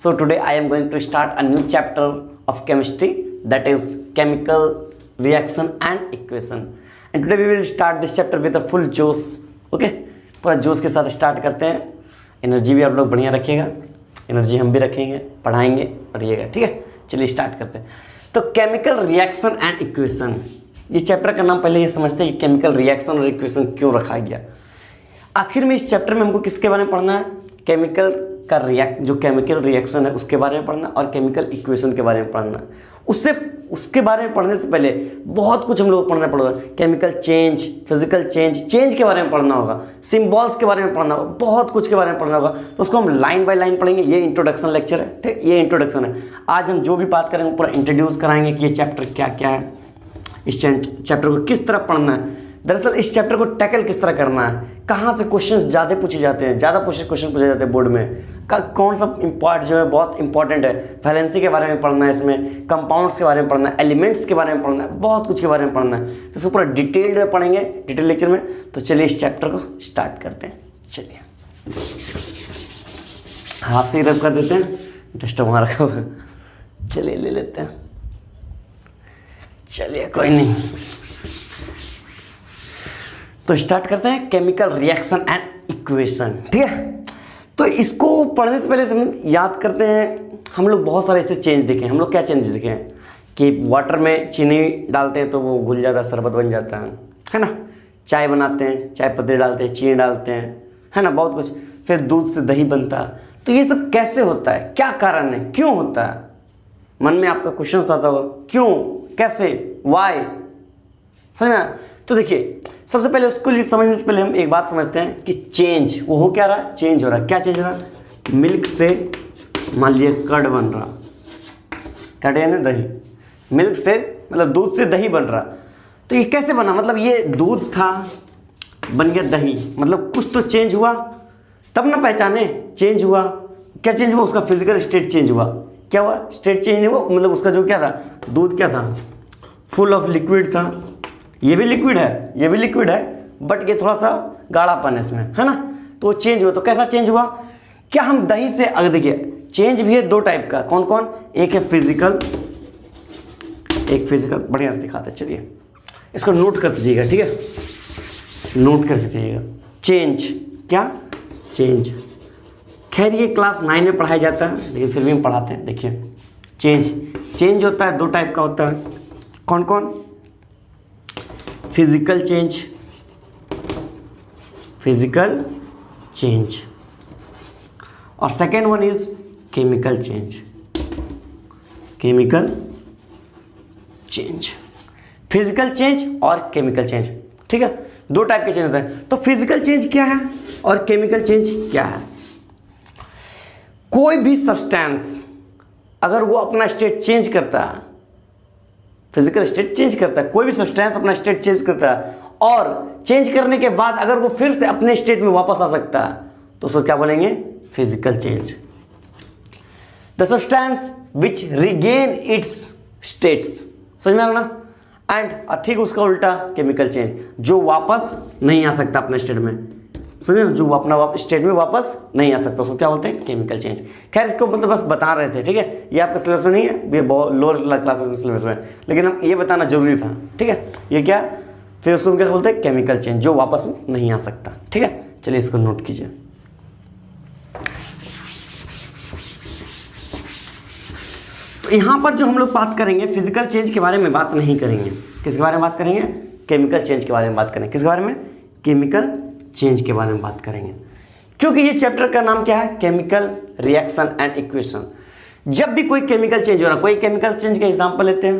So today I am going to start a new chapter of chemistry, that is chemical reaction and equation. And today we will start this chapter with a full जोश. Okay, पूरा जोश के साथ start करते हैं. Energy भी आप लोग बढ़िया रखिएगा, एनर्जी हम भी रखेंगे, पढ़ाएंगे, पढ़िएगा. ठीक है, चलिए स्टार्ट करते हैं. तो केमिकल रिएक्शन एंड इक्वेशन, ये चैप्टर का नाम पहले ये समझते हैं कि केमिकल रिएक्शन और इक्वेशन क्यों रखा गया. आखिर में इस चैप्टर में हमको किसके बारे में पढ़ना है? केमिकल का जो केमिकल रिएक्शन है उसके बारे में पढ़ना और केमिकल इक्वेशन के बारे में पढ़ना. उसके बारे में पढ़ने से पहले बहुत कुछ हम लोग को पढ़ना पड़ेगा. केमिकल चेंज, फिजिकल चेंज के बारे में पढ़ना होगा, सिंबल्स के बारे में पढ़ना होगा, बहुत कुछ के बारे में पढ़ना होगा. तो उसको हम लाइन बाय लाइन पढ़ेंगे. ये इंट्रोडक्शन लेक्चर है, ठीक, ये इंट्रोडक्शन है. आज हम जो भी बात करेंगे पूरा इंट्रोड्यूस कराएंगे कि ये चैप्टर क्या क्या है, इस चैप्टर को किस तरह पढ़ना है, दरअसल इस चैप्टर को टैकल किस तरह करना है, कहाँ से क्वेश्चंस ज़्यादा पूछे जाते हैं, ज़्यादा क्वेश्चन पूछे जाते हैं बोर्ड में, कौन सा इम्पॉर्ट जो है बहुत इंपॉर्टेंट है. वैलेंसी के बारे में पढ़ना है, इसमें कंपाउंड्स के बारे में पढ़ना है, एलिमेंट्स के बारे में पढ़ना है, बहुत कुछ के बारे में पढ़ना है. तो इसको पूरा डिटेल्ड में पढ़ेंगे, डिटेल लेक्चर में. तो चलिए इस चैप्टर को स्टार्ट करते हैं. चलिए हाथ से ही रब कर देते हैं, डस्ट वहाँ रखा हुआ है. चलिए ले लेते हैं. चलिए कोई नहीं, तो स्टार्ट करते हैं केमिकल रिएक्शन एंड इक्वेशन. ठीक है, तो इसको पढ़ने से पहले हम याद करते हैं, हम लोग बहुत सारे ऐसे चेंज देखे. हम लोग क्या चेंज देखे हैं कि वाटर में चीनी डालते हैं तो वो घुल जाता है, शरबत बन जाता है ना. चाय बनाते हैं, चाय पत्ती डालते हैं, चीनी डालते हैं, है ना, बहुत कुछ. फिर दूध से दही बनता है. तो ये सब कैसे होता है, क्या कारण है, क्यों होता है? मन में आपका क्वेश्चन आता होगा, क्यों, कैसे, वाई, समझ में. तो देखिए, सबसे पहले उसको लिए समझने से पहले हम एक बात समझते हैं कि चेंज वो हो क्या रहा है, चेंज हो रहा है. क्या चेंज हो रहा है? मिल्क से मान लीजिए कर्ड बन रहा, कर्ड यानी दही. मिल्क से मतलब दूध से दही बन रहा. तो ये कैसे बना? मतलब ये दूध था, बन गया दही, मतलब कुछ तो चेंज हुआ, तब ना पहचाने चेंज हुआ. क्या चेंज हुआ? उसका फिजिकल स्टेट चेंज हुआ. क्या हुआ? स्टेट चेंज हुआ, मतलब उसका जो क्या था, दूध क्या था, फुल ऑफ लिक्विड था. ये भी लिक्विड है, ये भी लिक्विड है, बट ये थोड़ा सा गाढ़ापन है इसमें, है ना. तो चेंज हुआ. तो कैसा चेंज हुआ? क्या हम दही से, अगर देखिए चेंज भी है दो टाइप का. कौन कौन? एक है फिजिकल, एक फिजिकल. बढ़िया से दिखाते हैं. चलिए इसको नोट कर दीजिएगा. ठीक है, नोट कर दीजिएगा. चेंज, क्या चेंज. खैर ये क्लास 9 में पढ़ाया जाता है, लेकिन फिर भी हम पढ़ाते हैं. देखिए चेंज होता है, दो टाइप का होता है. कौन कौन? फिजिकल चेंज, और second one is chemical change. Physical change और केमिकल चेंज. ठीक है, दो टाइप के चेंज होते हैं. तो फिजिकल चेंज क्या है और केमिकल चेंज क्या है? कोई भी सब्सटेंस अगर वो अपना स्टेट चेंज करता है, फिजिकल स्टेट चेंज करता है, कोई भी सब्सटेंस अपना स्टेट चेंज करता है, और चेंज करने के बाद अगर वो फिर से अपने स्टेट में वापस आ सकता है, तो उसको क्या बोलेंगे? Physical change. The substance which regain it's states. समझ में आ रहा ना. एंड ठीक उसका उल्टा केमिकल चेंज, जो वापस नहीं आ सकता अपने स्टेट में. समझे ना, जो अपना स्टेट में वापस नहीं आ सकता, उसको क्या बोलते हैं? Chemical change. खैर इसको मतलब बस बता रहे थे. ठीक है, ये आपके सिलेबस में नहीं है, ये बहुत लोअर क्लासेस में सिलेबस में, लेकिन हम ये बताना जरूरी था. ठीक है, ये क्या, फिर उसको क्या बोलते हैं? केमिकल चेंज, जो वापस नहीं आ सकता. ठीक है, चलिए इसको नोट कीजिए. तो यहाँ पर जो हम लोग बात करेंगे, फिजिकल चेंज के बारे में बात नहीं करेंगे. किसके बारे में बात करेंगे? केमिकल चेंज के बारे में बात करेंगे. किसके बारे में? केमिकल चेंज के बारे में बात करेंगे, क्योंकि ये चैप्टर का नाम क्या है? Chemical reaction and equation. जब भी कोई केमिकल चेंज हो रहा है, कोई केमिकल चेंज का एग्जांपल लेते हैं,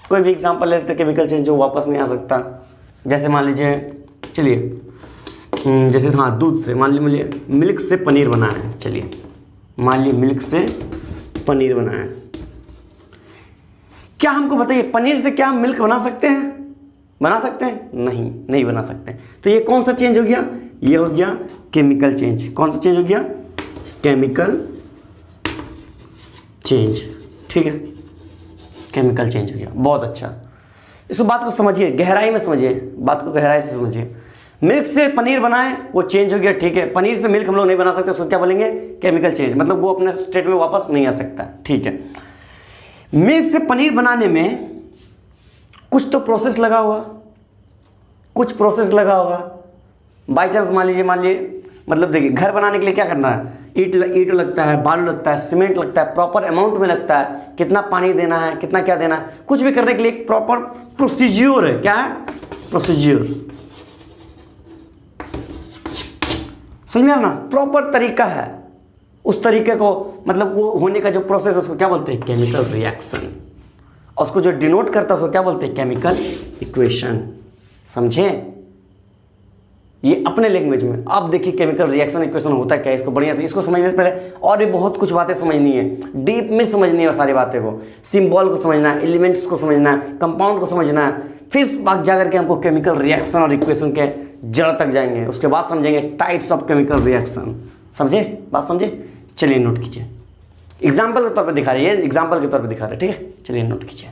कोई भी एग्जांपल लेते हैं केमिकल चेंज जो वापस नहीं आ सकता. जैसे मान लीजिए, चलिए जैसे हाँ दूध से, मान लीजिए मिल्क से पनीर बना है. चलिए मान लीजिए मिल्क से पनीर बना है. क्या हमको बताइए, पनीर से क्या हम मिल्क बना सकते हैं? बना सकते हैं? नहीं बना सकते. तो ये कौन सा चेंज हो गया? ये हो गया केमिकल चेंज. कौन सा चेंज हो गया? Chemical change. ठीक है, केमिकल चेंज हो गया. बहुत अच्छा. इस बात को समझिए, गहराई में समझिए, बात को गहराई से समझिए. मिल्क से पनीर बनाए, वो चेंज हो गया, ठीक है। पनीर से मिल्क हम लोग नहीं बना सकते, उसको क्या बोलेंगे? केमिकल चेंज, मतलब वो अपने स्टेट में वापस नहीं आ सकता, ठीक है। मिल्क से पनीर बनाने में कुछ तो प्रोसेस लगा होगा, कुछ प्रोसेस लगा होगा। बाई चांस मान लीजिए मतलब देखिए, घर बनाने के लिए क्या करना है? ईंट लगता है, बालू लगता है, सीमेंट लगता है, प्रॉपर अमाउंट में लगता है, कितना पानी देना है, कितना क्या देना है, कुछ भी करने के लिए एक प्रॉपर प्रोसीज्योर है। क्या है? प्रोसीज्योर। समझ में आ रहा ना? प्रॉपर तरीका है। उस तरीके को मतलब वो होने का जो प्रोसेस है उसको क्या बोलते हैं? Chemical reaction. और उसको जो डिनोट करता है उसको क्या बोलते हैं? Chemical equation. समझे? ये अपने लैंग्वेज में। अब देखिए केमिकल रिएक्शन इक्वेशन होता है क्या, इसको बढ़िया से, इसको समझने से पहले और भी बहुत कुछ बातें समझनी है, डीप में समझनी है सारी बातें को। सिंबल को समझना है, एलिमेंट्स को समझना है, कंपाउंड को समझना है, फिर बात जा करके हमको केमिकल रिएक्शन और इक्वेशन के जड़ तक जाएंगे। उसके बाद समझेंगे टाइप्स ऑफ केमिकल रिएक्शन। समझे? बात समझे? चलिए नोट कीजिए। एग्जाम्पल के तौर पर दिखा रहे हैं, एग्जाम्पल के तौर पर दिखा रहे हैं, ठीक है। चलिए नोट कीजिए।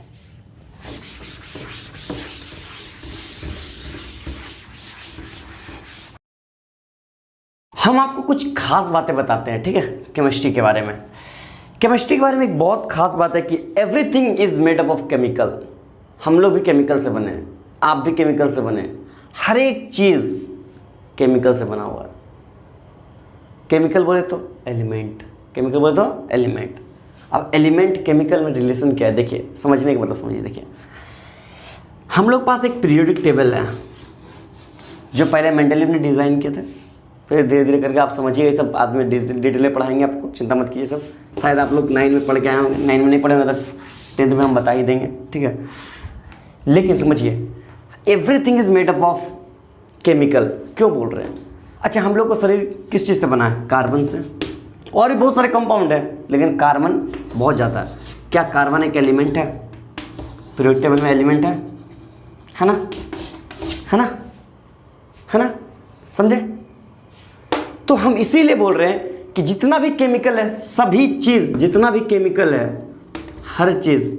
हम आपको कुछ खास बातें बताते हैं, ठीक है, केमिस्ट्री के बारे में। केमिस्ट्री के बारे में एक बहुत खास बात है कि everything is made up of chemical. हम लोग भी केमिकल से बने हैं, आप भी केमिकल से बने। हर एक चीज़ केमिकल से बना हुआ है। केमिकल बोले तो एलिमेंट, केमिकल बोले तो एलिमेंट। अब एलिमेंट केमिकल में रिलेशन क्या है देखिए, समझने का मतलब समझिए। देखिए हम लोग पास एक पीरियोडिक टेबल है जो पहले मेंडलीव ने डिज़ाइन किए थे, फिर धीरे धीरे करके आप समझिए। ये सब आदमी डिटेल में पढ़ाएंगे आपको, चिंता मत कीजिए। सब शायद आप लोग 9 में पढ़ के आए होंगे, 9 में नहीं पढ़े होंगे तो 10th में हम बता ही देंगे, ठीक है। लेकिन समझिए everything is made up of chemical. क्यों बोल रहे हैं? अच्छा, हम लोग का शरीर किस चीज़ से बना है? कार्बन से। और भी बहुत सारे कंपाउंड है, लेकिन कार्बन बहुत ज़्यादा है। क्या कार्बन एक एलिमेंट है? पीरियोडिक टेबल में एलिमेंट है ना? है ना? है ना? समझे? तो हम इसीलिए बोल रहे हैं कि जितना भी केमिकल है, सभी चीज़, जितना भी केमिकल है, हर चीज़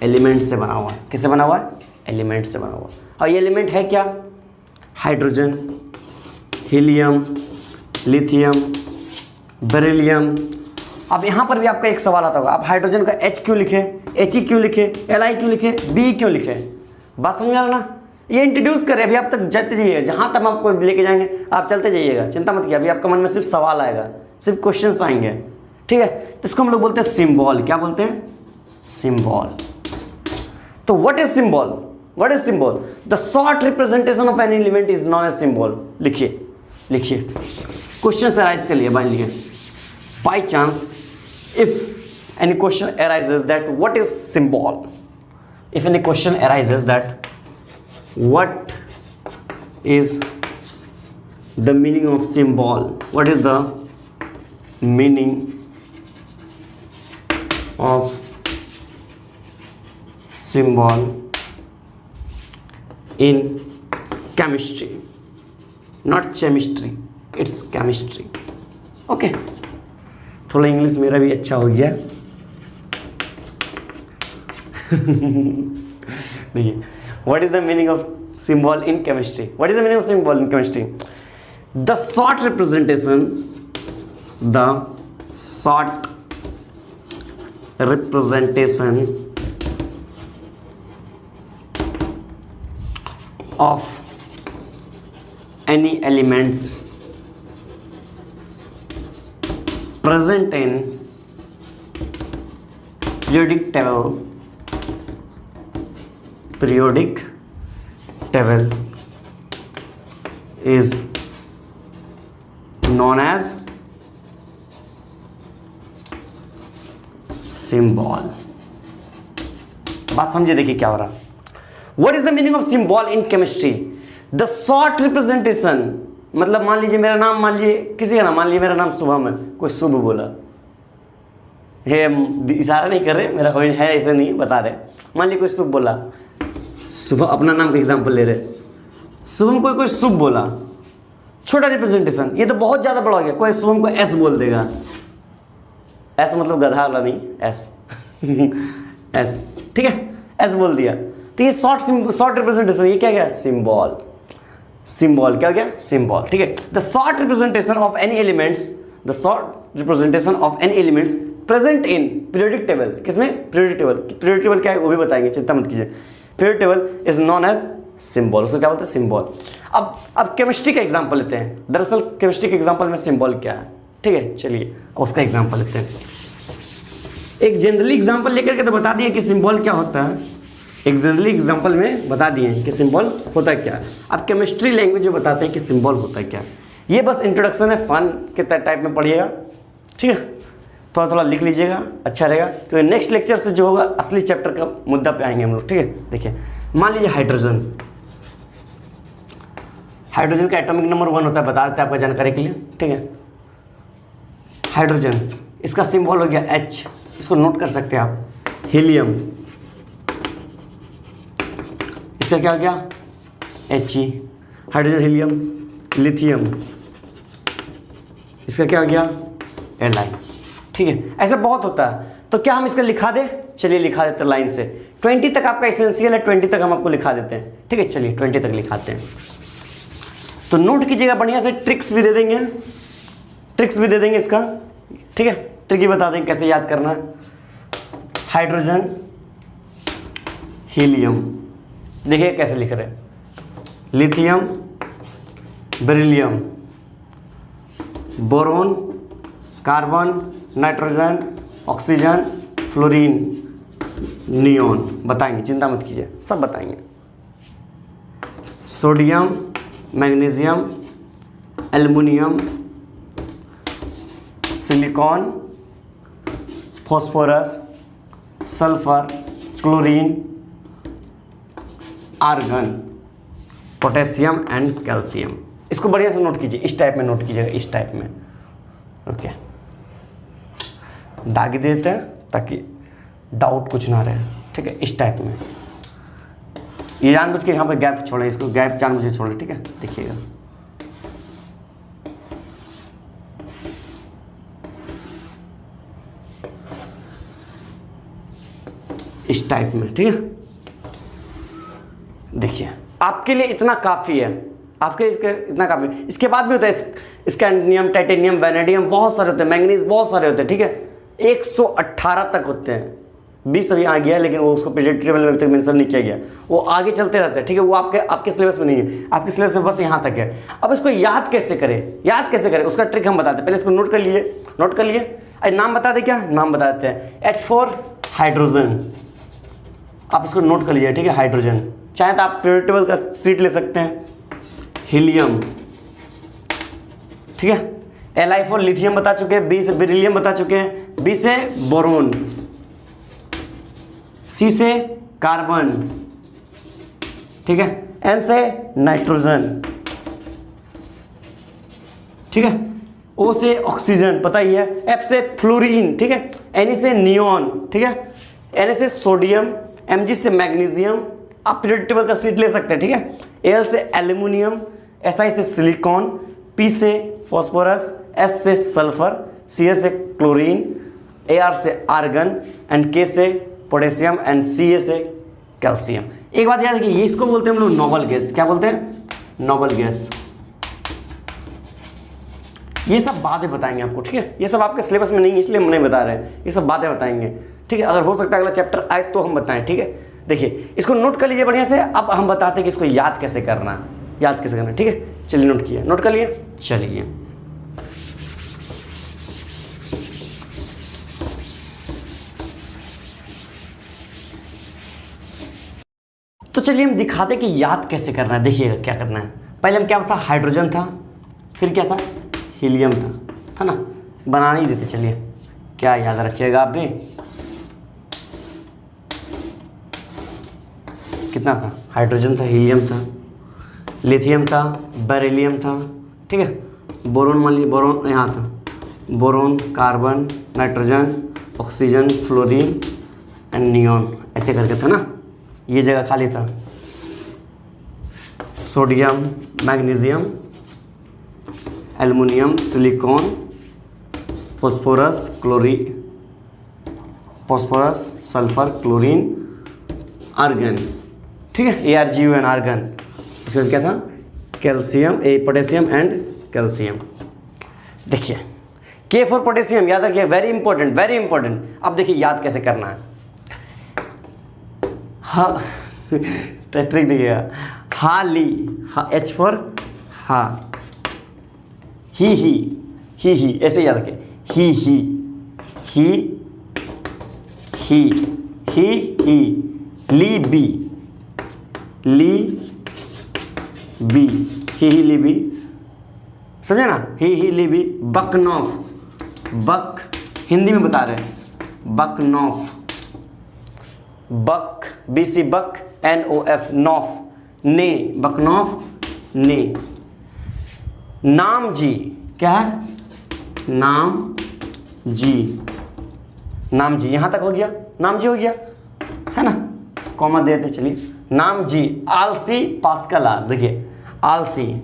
एलिमेंट से बना हुआ है। किससे बना हुआ है? एलिमेंट से बना हुआ है। और ये एलिमेंट है क्या? Hydrogen, helium, lithium, beryllium. अब यहाँ पर भी आपका एक सवाल आता होगा, आप हाइड्रोजन का H क्यों लिखे, He क्यों लिखे, Li क्यों लिखे, B क्यों लिखे? बात समझ आ रहा ना? ये इंट्रोड्यूस करें, अभी आप तक जाते जाइएगा, जहाँ तक हम आपको लेके जाएंगे आप चलते जाइएगा, चिंता मत कीजिए। अभी आपका मन में सिर्फ सवाल आएगा, सिर्फ क्वेश्चंस आएंगे, ठीक है। तो इसको हम लोग बोलते हैं सिंबल। क्या बोलते हैं? सिंबल। तो what is symbol? What is symbol? The short representation of any element is known as symbol. लिखिए लिखिए, क्वेश्चन अराइज कर लिए। मान लीजिए by chance if any question arises that what is symbol, if any question arises that what is the meaning of symbol, what is the meaning of symbol in chemistry, not chemistry, it's chemistry, okay। थोड़ा English मेरा भी अच्छा हो गया। देखिए, what is the meaning of symbol in chemistry? What is the meaning of symbol in chemistry? The short representation of any elements present in periodic table is known as symbol। बात समझिए, देखिए क्या हो रहा है। What is the meaning of symbol in chemistry? The short representation, मतलब मान लीजिए मेरा नाम, मान लीजिए किसी का नाम, मान लीजिए मेरा नाम शुभम है, कोई शुभ बोला, ये इशारा नहीं कर रहे, मेरा कोई है ऐसे नहीं बता रहे। मान लीजिए कोई शुभ बोला, शुभम अपना नाम का एग्जाम्पल ले रहे, शुभम कोई शुभ बोला, छोटा रिप्रेजेंटेशन, ये तो बहुत ज़्यादा बड़ा हो गया। कोई शुभम को एस बोल देगा, एस मतलब गधा वाला नहीं, एस एस, ठीक है, एस बोल दिया, तो ये शॉर्ट रिप्रेजेंटेशन, ये क्या गया? सिंबल। सिंबल। क्या हो गया? सिंबल। ठीक है। The short representation of any elements, the short representation of any elements present in periodic table. किसमें? Periodic table. पीरियोडिक टेबल क्या है वो भी बताएंगे, चिंता मत कीजिए। Periodic table is known as symbol. उसको क्या बोलते हैं? सिंबल। अब केमिस्ट्री का एग्जांपल लेते हैं। दरअसल केमिस्ट्री के एग्जांपल में सिंबल क्या है, ठीक है। चलिए उसका एग्जांपल लेते हैं। एक जनरली एग्जांपल लेकर के तो बता दिए कि सिंबल क्या होता है, एक जनरली एग्जांपल में बता दिए कि सिंबल होता क्या है। अब केमिस्ट्री लैंग्वेज में बताते हैं कि सिंबल होता क्या है। ये बस इंट्रोडक्शन है, फन के टाइप में पढ़िएगा, ठीक है। थोड़ा थोड़ा लिख लीजिएगा, अच्छा रहेगा। तो नेक्स्ट लेक्चर से जो होगा असली चैप्टर का मुद्दा पे आएंगे हम लोग, ठीक है। देखिए मान लीजिए हाइड्रोजन, हाइड्रोजन का एटॉमिक नंबर 1 होता है, बता देते हैं आपका जानकारी के लिए, ठीक है। हाइड्रोजन, इसका सिंबल हो गया H, इसको नोट कर सकते हैं आप। हीलियम, इसका क्या हो गया? He। हाइड्रोजन, हीलियम, लिथियम, इसका क्या हो गया? Li। ठीक है, ऐसा बहुत होता है। तो क्या हम इसका लिखा दें? चलिए लिखा देते हैं लाइन से। 20 तक आपका एसेंशियल है, 20 तक हम आपको लिखा देते हैं, ठीक है। चलिए 20 तक लिखाते हैं। तो नोट कीजिएगा बढ़िया से, ट्रिक्स भी दे देंगे, ट्रिक्स भी दे देंगे इसका, ठीक है। ट्रिक भी बता देंगे कैसे याद करना है। हाइड्रोजन, हीलियम, देखिए कैसे लिख रहे हैं। Lithium, beryllium, boron, carbon, nitrogen, oxygen, fluorine, neon. बताएंगे, चिंता मत कीजिए, सब बताएंगे। Sodium, magnesium, aluminium, silicon, phosphorus, sulphur, chlorine, argon, potassium and calcium. इसको बढ़िया से नोट कीजिए, इस टाइप में नोट कीजिएगा, इस टाइप में। ओके, दाग देते हैं ताकि डाउट कुछ ना रहे, ठीक है। इस टाइप में ये जानबूझ के यहाँ पे गैप छोड़े, इसको गैप जानबूझ के छोड़े, ठीक है। देखिएगा इस टाइप में, ठीक है। देखिए आपके लिए इतना काफ़ी है, आपके इसके इतना काफ़ी। इसके बाद भी होता है स्कैंडियम, टाइटेनियम, वैनेडियम, बहुत सारे होते हैं, मैंगनीज बहुत सारे होते हैं, ठीक है। 118 तक होते हैं, 20 अभी आ गया लेकिन वो उसको पीरियोडिक टेबल में अभी तक मेंशन नहीं किया गया, वो आगे चलते रहते हैं, ठीक है। वो आपके सिलेबस में नहीं है, आपके सिलेबस में बस यहाँ तक है। अब इसको याद कैसे करें, याद कैसे करें उसका ट्रिक हम बताते हैं। पहले इसको नोट कर लिए, नोट कर लिए। अरे नाम बता दे, क्या नाम बता देते हैं। H4 हाइड्रोजन, आप इसको नोट कर लीजिए, ठीक है। हाइड्रोजन, चाहे तो आप पीरियोडिक टेबल का सीट ले सकते हैं। हीलियम, ठीक है। Li4 लिथियम बता चुके हैं, B से बेरिलियम बता चुके हैं, B से बोरोन, C से कार्बन, ठीक है। N से नाइट्रोजन, ठीक है। O से ऑक्सीजन, पता ही है। F से फ्लोरीन, ठीक है। Na से नियोन, ठीक है। Na से सोडियम, Mg से मैग्नीशियम, आप पीरियोडिक टेबल का सीट ले सकते हैं, ठीक है। Al से एल्यूमिनियम, Si से सिलिकॉन, P से फॉस्फोरस, S से सल्फर, Cl से क्लोरीन, Ar से आर्गन एंड K से पोटेशियम एंड Ca से कैल्शियम। एक बात याद रखिए, ये इसको बोलते हैं हम लोग नोबल गैस। क्या बोलते हैं? Noble gas. ये सब बातें बताएंगे आपको, ठीक है। ये सब आपके सिलेबस में नहीं है इसलिए हम नहीं बता रहे हैं, ये सब बातें बताएंगे, ठीक है। अगर हो सकता है अगला चैप्टर आए तो हम बताएं, ठीक है। देखिए इसको नोट कर लीजिए बढ़िया से। अब हम बताते हैं कि इसको याद कैसे करना, याद कैसे करना, ठीक है। चलिए नोट किया, नोट कर लिए, चलिए। तो चलिए हम दिखाते कि याद कैसे करना है। देखिएगा क्या करना है। पहले हम क्या था? हाइड्रोजन था, फिर क्या था? हीलियम था ना। बनाने ही देते, चलिए क्या याद रखिएगा आप भी। कितना था? हाइड्रोजन था, हीलियम था, लिथियम था, बेरिलियम था, ठीक है। बोरोन मान लीजिए, बोरोन यहाँ था, boron, carbon, nitrogen, oxygen, fluorine and neon, ऐसे करके था ना। ये जगह खाली था। Sodium, magnesium, aluminium, silicon, phosphorus, phosphorus, sulphur, chlorine, argon, ठीक है। ArGun, argon. उसके बाद क्या था? Calcium, a potassium and calcium. देखिए के फॉर पोटेशियम याद रखिए, वेरी इंपॉर्टेंट वेरी इंपॉर्टेंट। अब देखिए याद कैसे करना है। हाँ ट्रिक देखिएगा, हा ली, हा एच फॉर हा, ही ऐसे याद रखिए, ही ली बी, ही ली बी, समझे ना, ही ली बी। बकनॉफ, बक हिंदी में बता रहे हैं, बकनॉफ, बक बी सी बक, NOF नॉफ, ने बकनॉफ ने। नाम जी, क्या है, नाम जी, नाम जी, यहां तक हो गया, नाम जी हो गया है ना, कॉमा देते चलिए, नाम जी। आलसी पास्कल आर, देखिए आलसी,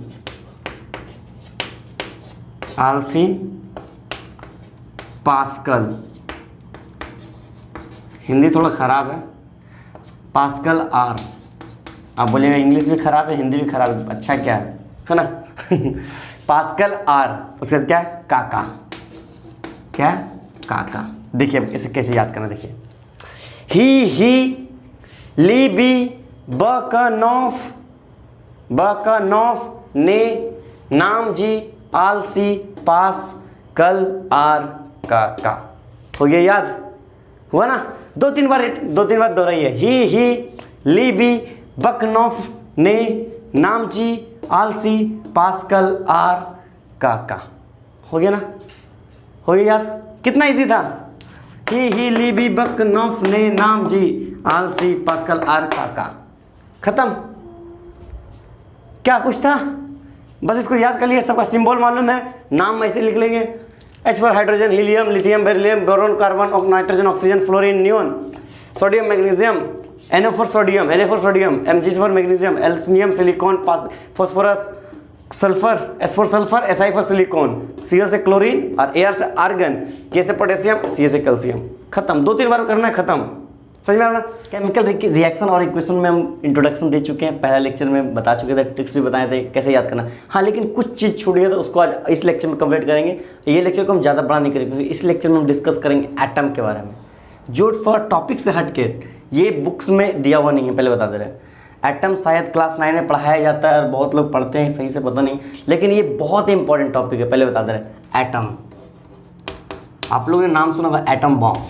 आलसी पास्कल, हिंदी थोड़ा खराब है, पास्कल आर। आप बोलिएगा इंग्लिश भी खराब है, हिंदी भी खराब है, अच्छा क्या है ना पास्कल आर, उसके बाद क्या है, काका, क्या काका। देखिए अब कैसे कैसे याद करना, देखिए ही ली बी, बकनॉफ, ने, नाम जी, आलसी, पास, कल, आर, का। हो गया याद, हुआ ना। दो तीन बार दोहराइए, ही ली बी, बकनॉफ, ने, नाम जी, आलसी, पास्कल, आर, का। हो गया ना, हो गया याद। कितना इजी था, ही ली बी, बकनॉफ, ने, नाम जी, आलसी, पास्कल, आर, का। खत्म। क्या कुछ था, बस इसको याद कर लिए, सबका सिंबल मालूम है, नाम ऐसे लिख लेंगे, H पर hydrogen, helium, lithium, beryllium, boron, carbon, nitrogen, oxygen, fluorine, neon, sodium, magnesium, Na for sodium, Na for sodium, Mg for magnesium, aluminium, silicon, phosphorus, sulphur, S for sulphur, Si for silicon, Cl से chlorine और Ar से argon, K से potassium, Ca से calcium. खत्म, दो तीन बार करना है, खत्म। समझ में आ रहा। केमिकल रिएक्शन और इक्वेशन में हम इंट्रोडक्शन दे चुके हैं, पहला लेक्चर में बता चुके थे, ट्रिक्स भी बताए थे कैसे याद करना। हाँ लेकिन कुछ चीज़ छूट गया, तो उसको आज इस लेक्चर में कंप्लीट करेंगे। ये लेक्चर को हम ज़्यादा बड़ा नहीं करेंगे, क्योंकि इस लेक्चर में हम डिस्कस करेंगे एटम के बारे में, जो थोड़ा टॉपिक से हट के ये बुक्स में दिया हुआ नहीं है, पहले बता दे रहे हैं। एटम शायद क्लास 9 में पढ़ाया जाता है और बहुत लोग पढ़ते हैं, सही से पता नहीं, लेकिन ये बहुत ही इंपॉर्टेंट टॉपिक है, पहले बता दे रहे हैं। एटम, आप लोगों ने नाम सुना था एटम बॉम्ब,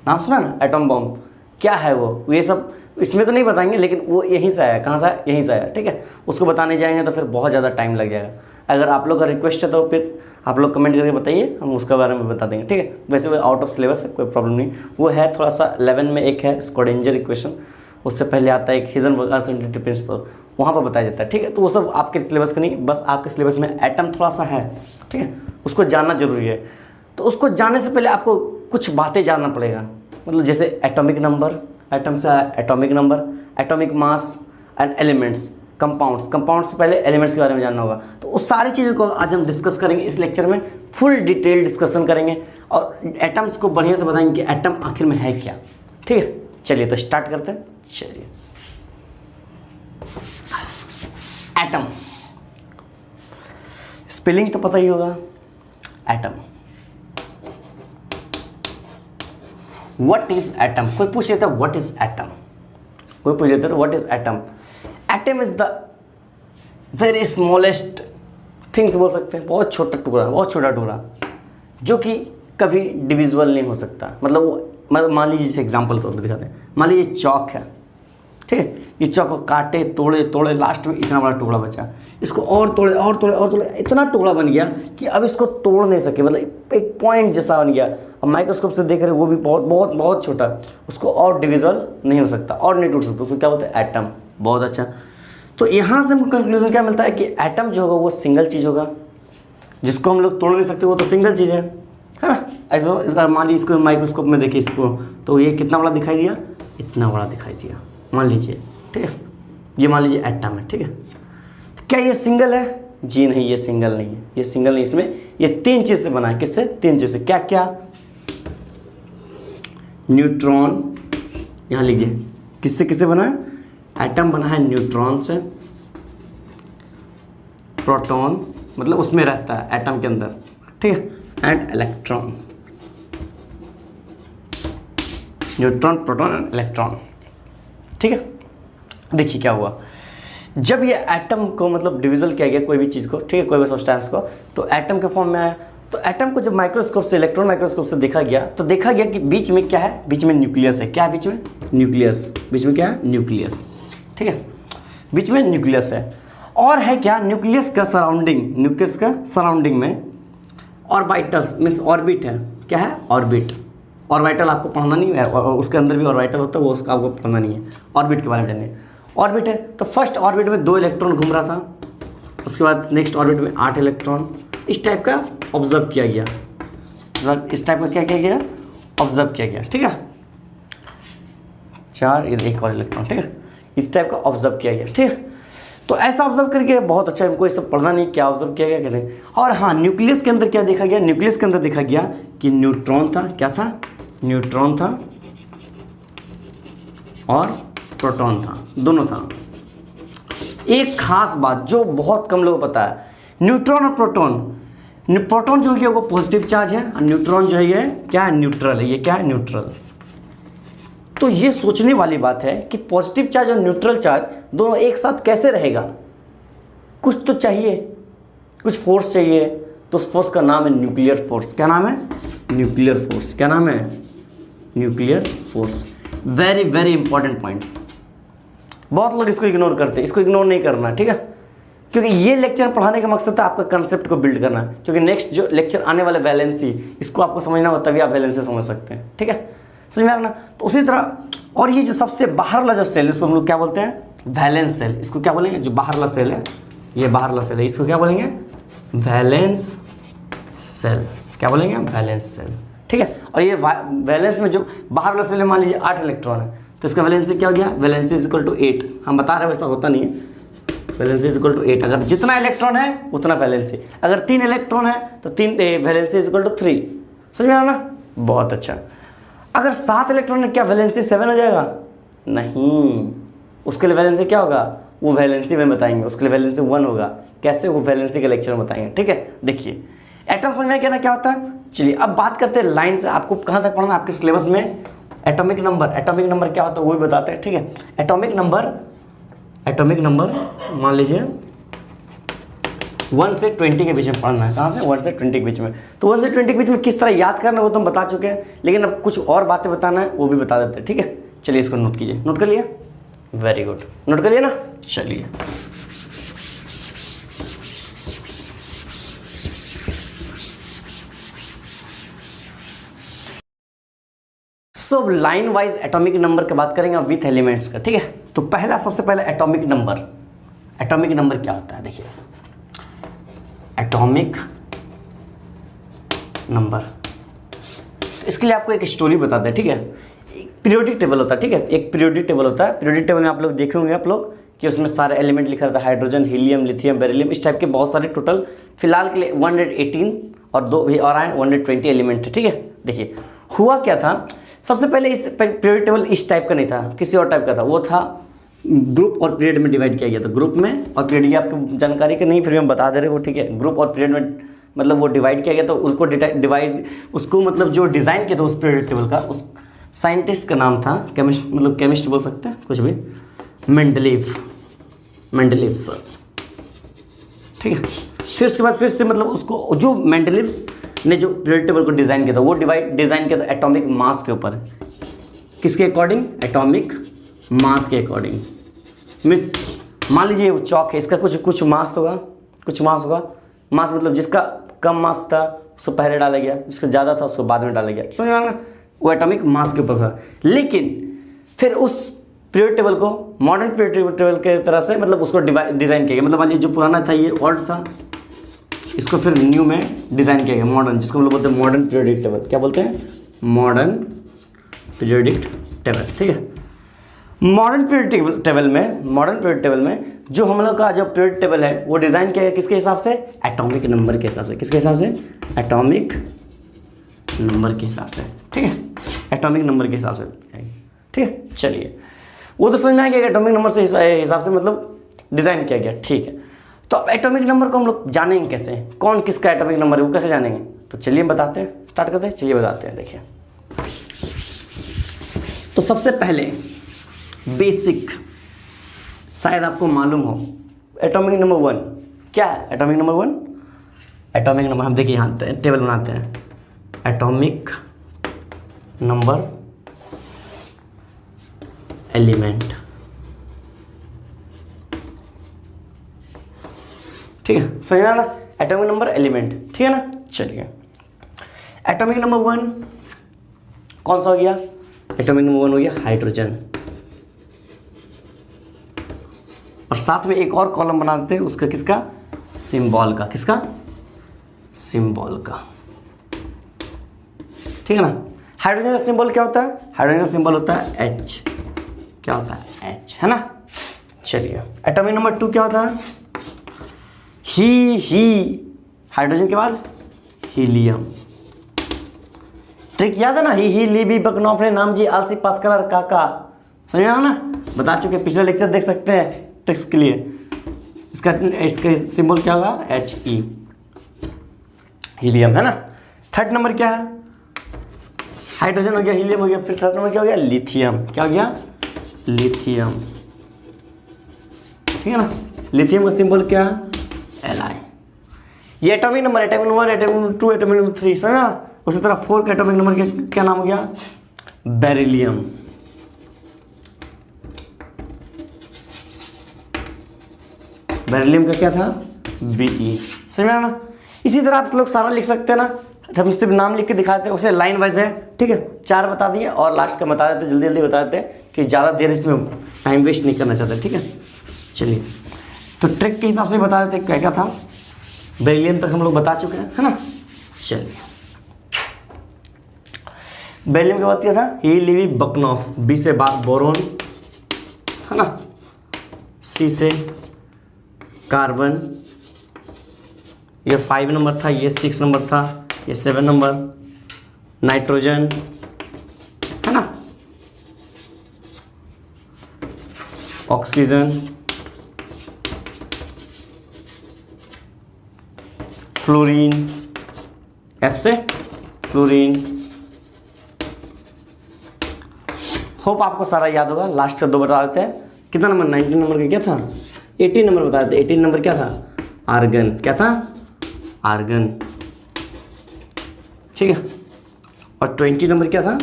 नाम सुना ना, एटम बॉम्ब क्या है वो, ये सब इसमें तो नहीं बताएंगे, लेकिन वो यहीं से आया, कहाँ से आया, यहीं से आया, ठीक है। उसको बताने जाएंगे तो फिर बहुत ज़्यादा टाइम लग जाएगा। अगर आप लोग का रिक्वेस्ट है तो फिर आप लोग कमेंट करके बताइए, हम उसके बारे में बता देंगे, ठीक है। वैसे वो आउट ऑफ सिलेबस है, कोई प्रॉब्लम नहीं। वो है थोड़ा सा 11 में एक है स्क्रोडिंजर इक्वेशन, उससे पहले आता है एक हिजनबर्ग अनसर्टेनिटी प्रिंसिपल, वहाँ पर बताया जाता है, ठीक है। तो वो सब आपके सिलेबस का नहीं, बस आपके सिलेबस में एटम थोड़ा सा है, ठीक है, उसको जानना जरूरी है। तो उसको जानने से पहले आपको कुछ बातें जानना पड़ेगा, मतलब जैसे एटॉमिक नंबर, एटम से atomic number, atomic mass and elements, compounds से पहले एलिमेंट्स के बारे में जानना होगा। तो उस सारी चीज़ों को आज हम डिस्कस करेंगे इस लेक्चर में, फुल डिटेल डिस्कशन करेंगे और एटम्स को बढ़िया से बताएंगे कि एटम आखिर में है क्या, ठीक है। चलिए तो स्टार्ट करते हैं। चलिए, एटम स्पेलिंग तो पता ही होगा, एटम। व्हाट इज एटम, कोई पूछ लेता है व्हाट इज एटम, कोई पूछ लेता है what is atom. Atom is the very smallest things, बोल सकते हैं, बहुत छोटा टुकड़ा, बहुत छोटा टुकड़ा जो कि कभी डिविजिबल नहीं हो सकता। मतलब वो मान लीजिए, जैसे एग्जांपल तौर पर दिखाते हैं, मान लीजिए चौक है, ठीक है, ये चौक को काटे तोड़े लास्ट में इतना बड़ा टुकड़ा बचा, इसको और तोड़े इतना टुकड़ा बन गया कि अब इसको तोड़ नहीं सके, मतलब एक पॉइंट जैसा बन गया। अब माइक्रोस्कोप से देख रहे हैं वो भी बहुत छोटा, उसको और डिविजिबल नहीं हो सकता और नहीं टूट सकता, उसको क्या बोलते हैं, एटम। बहुत अच्छा। तो यहाँ से हमको कंक्लूजन क्या मिलता है कि एटम जो होगा वो सिंगल चीज़ होगा, जिसको हम लोग तोड़ नहीं सकते, वो तो सिंगल चीज़ है ना। ऐसा इसका मान लीजिए, इसको माइक्रोस्कोप में देखिए इसको, तो ये कितना बड़ा दिखाई दिया, इतना बड़ा दिखाई दिया, मान लीजिए, ठीक है। ये मान लीजिए एटम है, ठीक है। क्या ये सिंगल है? जी नहीं, ये सिंगल नहीं है, ये सिंगल नहीं। इसमें ये तीन चीज़ से बना है, किससे? तीन चीज़ से। क्या क्या? न्यूट्रॉन, यहाँ लिखिए, किससे किससे बना है? एटम बना है न्यूट्रॉन से, प्रोटॉन मतलब उसमें रहता है एटम के अंदर, ठीक है, and electron, neutron proton and electron, ठीक है। देखिए क्या हुआ, जब ये एटम को मतलब डिविजल किया गया कोई भी चीज़ को, ठीक है, कोई भी सब्सटेंस को, तो एटम के फॉर्म में आया। तो एटम को जब माइक्रोस्कोप से, इलेक्ट्रॉन माइक्रोस्कोप से देखा गया तो देखा गया कि बीच में क्या है, बीच में न्यूक्लियस है। क्या है बीच में? न्यूक्लियस। बीच में क्या है? न्यूक्लियस, ठीक है, बीच में न्यूक्लियस है। और है क्या, न्यूक्लियस का सराउंडिंग, न्यूक्लियस का सराउंडिंग में ऑर्बिटल्स मीन्स ऑर्बिट है। क्या है? ऑर्बिट। ऑर्बिटल आपको पढ़ना नहीं है, और उसके अंदर भी ऑर्बिटल होता है, वो उसका आपको पढ़ना नहीं है, ऑर्बिट के बारे में जानना है। ऑर्बिट है तो फर्स्ट ऑर्बिट में 2 इलेक्ट्रॉन घूम रहा था, उसके बाद नेक्स्ट ऑर्बिट में 8 इलेक्ट्रॉन, इस टाइप का ऑब्जर्व किया गया। इस टाइप का क्या किया गया? ऑब्जर्व किया गया, ठीक है। 4 एक और इलेक्ट्रॉन, ठीक है, इस टाइप का ऑब्जर्व किया गया, ठीक है। तो ऐसा ऑब्जर्व करके बहुत अच्छा, हमको ये सब पढ़ना नहीं क्या ऑब्जर्व किया गया, क्या नहीं। और हाँ, न्यूक्लियस के अंदर क्या देखा गया? न्यूक्लियस के अंदर देखा गया कि न्यूट्रॉन था। क्या था? न्यूट्रॉन था और प्रोटॉन था, दोनों था। एक खास बात जो बहुत कम लोगों को पता है, न्यूट्रॉन और प्रोटॉन, प्रोटॉन जो है वो पॉजिटिव चार्ज है और न्यूट्रॉन जो है ये क्या है? न्यूट्रल है। ये क्या है? न्यूट्रल। तो ये सोचने वाली बात है कि पॉजिटिव चार्ज और न्यूट्रल चार्ज दोनों एक साथ कैसे रहेगा? कुछ तो चाहिए, कुछ फोर्स चाहिए, तो उस फोर्स का नाम है न्यूक्लियर फोर्स। क्या नाम है? Nuclear force. क्या नाम है? Nuclear force. Very very important point. बहुत लोग इसको इग्नोर करते हैं, इसको इग्नोर नहीं करना, ठीक है, क्योंकि ये लेक्चर पढ़ाने का मकसद है आपका कंसेप्ट को बिल्ड करना। क्योंकि नेक्स्ट जो लेक्चर आने वाला वैलेंसी, इसको आपको समझना हो तभी आप वैलेंसी समझ सकते हैं, ठीक है, समझ में आ रहा ना। तो उसी तरह, और ये जो सबसे बाहर वाला जो सेल है उसको हम लोग क्या बोलते हैं? Valence shell. इसको क्या बोलेंगे? जो बाहर वाला सेल है, ये बाहर वाला सेल है, इसको क्या बोलेंगे? Valence shell. क्या बोलेंगे? वैलेंस सेल, ठीक है। और ये वैलेंस में जो बाहर वाला सेल है, मान लीजिए 8 इलेक्ट्रॉन है, तो इसका वैलेंसी क्या हो गया? Valency is equal to 8। हम बता रहे हैं वैसा होता नहीं है, वैलेंसी इज इक्वल टू 8। अगर जितना इलेक्ट्रॉन है उतना वैलेंसी, अगर 3 इलेक्ट्रॉन है तो 3 वैलेंसी इज इक्वल टू 3। समझ में आ रहा ना? बहुत अच्छा। अगर 7 इलेक्ट्रॉन है, क्या वैलेंसी 7 हो जाएगा? नहीं, उसके लिए वैलेंसी क्या होगा? वो वैलेंसी में बताएंगे, उसके लिए वैलेंसी 1 होगा। कैसे? वो वैलेंसी के लेक्चर में बताएंगे, ठीक है। देखिए एटम समझ में क्या होता है। चलिए अब बात करते हैं लाइन से। आपको कहाँ तक पढ़ना है आपके सिलेबस में? Atomic number. एटॉमिक नंबर क्या होता है वो भी बताते हैं, ठीक है। एटॉमिक नंबर मान लीजिए 1 से 20 के बीच में पढ़ना है। कहाँ से? 1 से 20 के बीच में। तो 1 से 20 के बीच में किस तरह याद करना है वो तो हम बता चुके हैं, लेकिन अब कुछ और बातें बताना है वो भी बता देते हैं, ठीक है। चलिए इसको नोट कीजिए। नोट कर लिया? वेरी गुड, नोट कर लिया ना। चलिए so line wise atomic number की बात करेंगे अब विथ एलिमेंट्स का, ठीक है। तो पहला, सबसे पहले एटॉमिक नंबर। एटॉमिक नंबर क्या होता है? देखिए एटॉमिक नंबर, तो इसके लिए आपको एक स्टोरी बताते हैं, ठीक है। एक पीरियोडिक टेबल होता है, ठीक है, एक पीरियोडिक टेबल होता है। पीरियोडिक टेबल में आप लोग देखे होंगे आप लोग कि उसमें सारे एलिमेंट लिखा रहता है, हाइड्रोजन, हीलियम, लिथियम, बेरिलियम, इस टाइप के बहुत सारे, टोटल फिलहाल के लिए 118 और 2 भी और आए 120 एलिमेंट, ठीक है। देखिए हुआ क्या था, सबसे पहले इस पीरियोडिक टेबल इस टाइप का नहीं था, किसी और टाइप का था। वो था ग्रुप और पीरियड में डिवाइड किया गया था। ग्रुप में और पीरियड, ये आपको जानकारी के नहीं फिर भी हम बता दे रहे हो, ठीक है। ग्रुप और पीरियड में मतलब वो डिवाइड किया गया, तो उसको डिवाइड, उसको मतलब जो डिज़ाइन किया था उस पीरियडिक टेबल का, उस साइंटिस्ट का नाम था, केमिस्ट, मतलब केमिस्ट बोल सकते हैं कुछ भी, मेंडलीव सर, ठीक है। फिर उसके बाद फिर से मतलब उसको जो मेंडलीव ने जो पीरियडिक टेबल को डिज़ाइन किया था वो डिज़ाइन किया था एटॉमिक मास के ऊपर। किसके अकॉर्डिंग? एटॉमिक मास के अकॉर्डिंग। मीन्स मान लीजिए वो चौक है, इसका कुछ मास होगा, मास मतलब जिसका कम मास था उसको पहले डाला गया, जिसका ज़्यादा था उसको बाद में डाला गया, समझ में आ ना। वो एटॉमिक मास के ऊपर था। लेकिन फिर उस पीरियड टेबल को मॉडर्न पीरियड टेबल के तरह से मतलब उसको डिज़ाइन किया गया। मतलब मान लीजिए जो पुराना था ये ओल्ड था, इसको फिर न्यू में डिज़ाइन किया गया, मॉडर्न, जिसको हम लोग बोलते हैं मॉडर्न पीरियडिक टेबल। क्या बोलते हैं? मॉडर्न पीरियडिक टेबल, ठीक है। मॉडर्न पीरियड टेबल में जो हम लोग का जो पीरियड टेबल है वो डिज़ाइन किया गया किसके हिसाब से? एटॉमिक नंबर के हिसाब से। किसके हिसाब से? एटॉमिक नंबर के हिसाब से, ठीक है। एटॉमिक नंबर के हिसाब से, ठीक है। चलिए वो तो समझ में आ गया कि एटॉमिक नंबर से हिसाब से मतलब डिज़ाइन किया गया, ठीक है। तो अब एटॉमिक नंबर को हम लोग जानेंगे कैसे, कौन किसका एटॉमिक नंबर है वो कैसे जानेंगे? तो चलिए बताते हैं, स्टार्ट करते हैं, चलिए बताते हैं। देखिए, तो सबसे पहले बेसिक, शायद आपको मालूम हो, एटॉमिक नंबर 1 क्या है? एटॉमिक नंबर 1, एटॉमिक नंबर, हम देखिए यहाँ टेबल बनाते हैं, एटॉमिक नंबर एलिमेंट, ठीक है, समझ में आ रहा? एटॉमिक नंबर एलिमेंट, ठीक है ना। चलिए, एटॉमिक नंबर 1 कौन सा हो गया? एटॉमिक नंबर 1 हो गया हाइड्रोजन। और साथ में एक और कॉलम बना देते हैं उसका, किसका? सिंबल का। किसका? सिंबल का, ठीक है ना। हाइड्रोजन का सिंबल क्या होता है? हाइड्रोजन का सिंबल होता है H। क्या होता है? H, है ना। चलिए, एटॉमिक नंबर 2 क्या होता है? ही हाइड्रोजन के बाद हीलियम। ट्रिक याद है ना? ही ली बी बकनॉफरे नाम जी आलसी पास्कलर काका, समझ में आया ना? बता चुके, पिछले लेक्चर देख सकते हैं ट्रिक्स के लिए। इसका सिंबल क्या होगा? He, हीलियम, है ना। थर्ड नंबर क्या है? हाइड्रोजन हो गया, हीलियम हो गया, फिर थर्ड नंबर क्या हो गया? लिथियम। क्या हो गया? लिथियम, ठीक है ना। लिथियम का सिंबल क्या है? Li। ये atomic number, atomic number 1, atomic number 2, atomic number 3, समझ ना। उसी तरह 4 का एटॉमिक नंबर क्या नाम हो गया? बेरिलियम। बेरिलियम का क्या था? Be, समझ में आया ना। इसी तरह आप लोग सारा लिख सकते हैं ना, हम सिर्फ नाम लिख के दिखाते हैं, उसे लाइन वाइज है, ठीक है। 4 बता दिए और लास्ट का बता देते, जल्दी जल्दी बता देते कि ज़्यादा देर इसमें टाइम वेस्ट नहीं करना चाहते, ठीक है। चलिए, तो ट्रिक के हिसाब से बता देते क्या क्या था। बेरिलियम तक हम लोग बता चुके हैं, है ना। चलिए, बेरिलियम के बाद क्या था? ही लिवी बकनॉफ। बी से बोरोन, है ना। सी से कार्बन, ये 5 नंबर था, ये 6 नंबर था, ये 7 नंबर। नाइट्रोजन, है ना। ऑक्सीजन, फ्लोरीन, F से फ्लोरीन। होप आपको सारा याद होगा। लास्ट का 2 बता देते हैं। कितना नंबर? 19 नंबर का क्या था? 18 नंबर बता देते। 18 नंबर क्या था? आर्गन। क्या था? आर्गन, ठीक है। और 20 नंबर क्या था?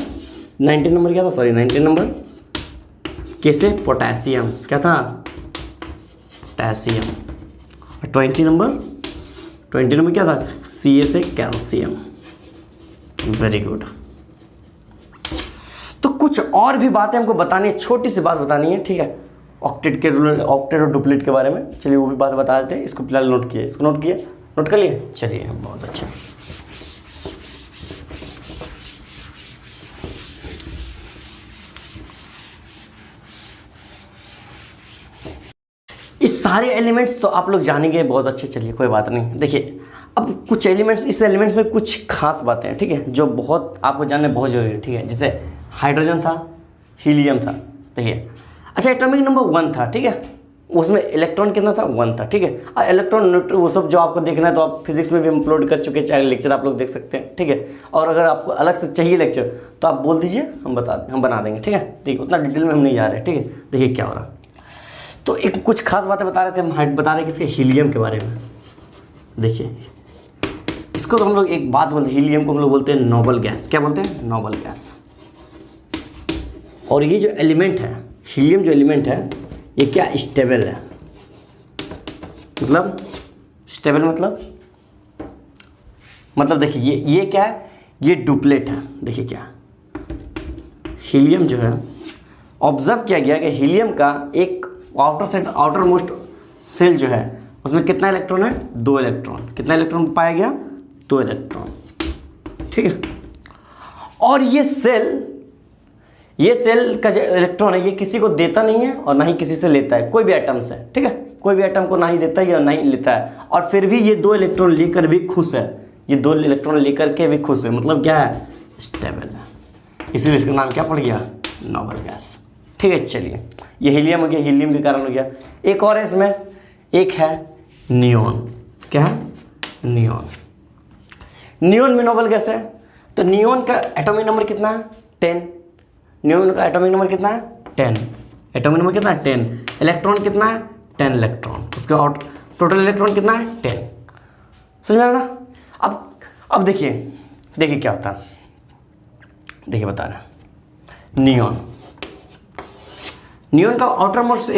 19 नंबर क्या था? सॉरी, 19 नंबर कैसे? पोटेशियम। क्या था? पोटेशियम। और 20 नंबर क्या था? Ca से कैल्शियम। Very good. तो कुछ और भी बातें हमको बतानी है, छोटी सी बात बतानी है, ठीक है। ऑक्टेट और डुप्लेट के बारे में, चलिए वो भी बात बता देते हैं। इसको फिलहाल नोट किए, इसको नोट किए, नोट कर लिए। चलिए, बहुत अच्छा। इस सारे एलिमेंट्स तो आप लोग जानेंगे बहुत अच्छे। चलिए, कोई बात नहीं। देखिए, अब कुछ एलिमेंट्स, इस एलिमेंट्स में कुछ खास बातें हैं, ठीक है, जो बहुत आपको जानने बहुत जरूरी है, ठीक है। जैसे हाइड्रोजन था, हीलियम था, देखिए। अच्छा, एटॉमिक नंबर 1 था, ठीक है, उसमें इलेक्ट्रॉन कितना था? 1 था, ठीक है। और इलेक्ट्रॉन, न्यूट्रॉन, वो सब जो आपको देखना है तो आप फिजिक्स में भी अपलोड कर चुके हैं, चाहे लेक्चर आप लोग देख सकते हैं, ठीक है। और अगर आपको अलग से चाहिए लेक्चर तो आप बोल दीजिए, हम बना देंगे, ठीक है। ठीक, उतना डिटेल में हम नहीं जा रहे, ठीक है। देखिए क्या हो रहा। तो एक कुछ खास बातें बता रहे थे हम, बता रहे किसके? हीलियम के बारे में। देखिए, इसको तो हम लोग एक बात बोलते हैं, हीलियम को हम लोग बोलते हैं नोबल गैस। क्या बोलते हैं? Noble gas. और ये जो एलिमेंट है, हीलियम जो एलिमेंट है, ये क्या? स्टेबल है। मतलब स्टेबल मतलब देखिए, ये क्या है? ये डुप्लेट है। देखिए क्या, हीलियम जो है, ऑब्जर्व किया गया कि हीलियम का एक आउटर मोस्ट सेल जो है, उसमें कितना इलेक्ट्रॉन है? 2 इलेक्ट्रॉन। कितना इलेक्ट्रॉन पाया गया? 2 इलेक्ट्रॉन, ठीक है। और ये सेल का जो इलेक्ट्रॉन है, ये किसी को देता नहीं है और ना ही किसी से लेता है, कोई भी एटम से, ठीक है। कोई भी एटम को ना ही देता है या ना ही लेता है। और फिर भी ये 2 इलेक्ट्रॉन लेकर भी खुश है, ये 2 इलेक्ट्रॉन लेकर के भी खुश है। मतलब क्या है? स्टेबल है। इसलिए इसका नाम क्या पड़ गया? नोबल गैस, ठीक है। चलिए, ये हीलियम हो गया, हीलियम के कारण हो गया। एक और है इसमें, एक है नियोन। क्या है? नियोन। नियोन में नोबल गैस है, तो नियोन का एटॉमिक नंबर कितना है? 10। नियोन का एटॉमिक नंबर कितना है? 10। एटॉमिक नंबर कितना है? 10। इलेक्ट्रॉन कितना है? 10 इलेक्ट्रॉन। उसके और टोटल इलेक्ट्रॉन कितना है? 10। समझ में आ रहा ना? अब देखिए क्या होता है, देखिए बता रहा। नियोन का आउटर मोस्ट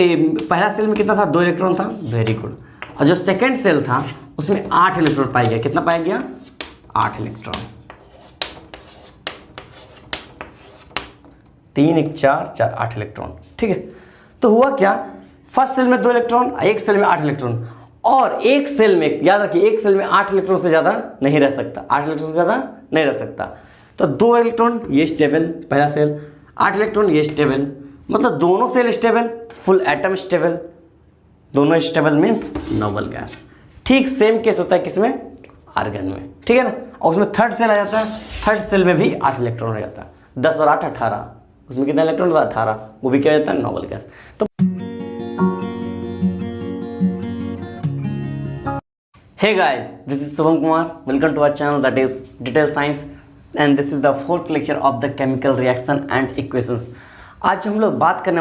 पहला सेल में कितना था? 2 इलेक्ट्रॉन था। Very good. और जो सेकेंड सेल था उसमें 8 इलेक्ट्रॉन पाया गया। कितना पाया गया? 8 इलेक्ट्रॉन। 3 1 4 4 8 इलेक्ट्रॉन। ठीक है, तो हुआ क्या? फर्स्ट सेल में 2 इलेक्ट्रॉन, एक सेल में 8 इलेक्ट्रॉन, और एक सेल में याद रखिए एक सेल में 8 इलेक्ट्रॉन से ज़्यादा नहीं रह सकता। 8 इलेक्ट्रॉन से ज़्यादा नहीं रह सकता। तो 2 इलेक्ट्रॉन ये स्टेबल, पहला सेल, 8 इलेक्ट्रॉन ये स्टेबल, मतलब दोनों shell stable, full atom stable. दोनों स्टेबल मीन्स नोबल गैस। ठीक सेम केस होता है किसमें? आर्गन में। ठीक है ना? और उसमें थर्ड सेल आ जाता है, थर्ड सेल में भी 8 इलेक्ट्रॉन आ जाता है। 10 और 8 18। उसमें कितना इलेक्ट्रॉन होता है? 18। वो भी क्या हो जाता है? Noble gas. तो Hey guys, this is Subham Kumar. Welcome to our channel that is Detail Science, and this is the 4th lecture of the chemical reaction and equations. आज हम लोग बात करने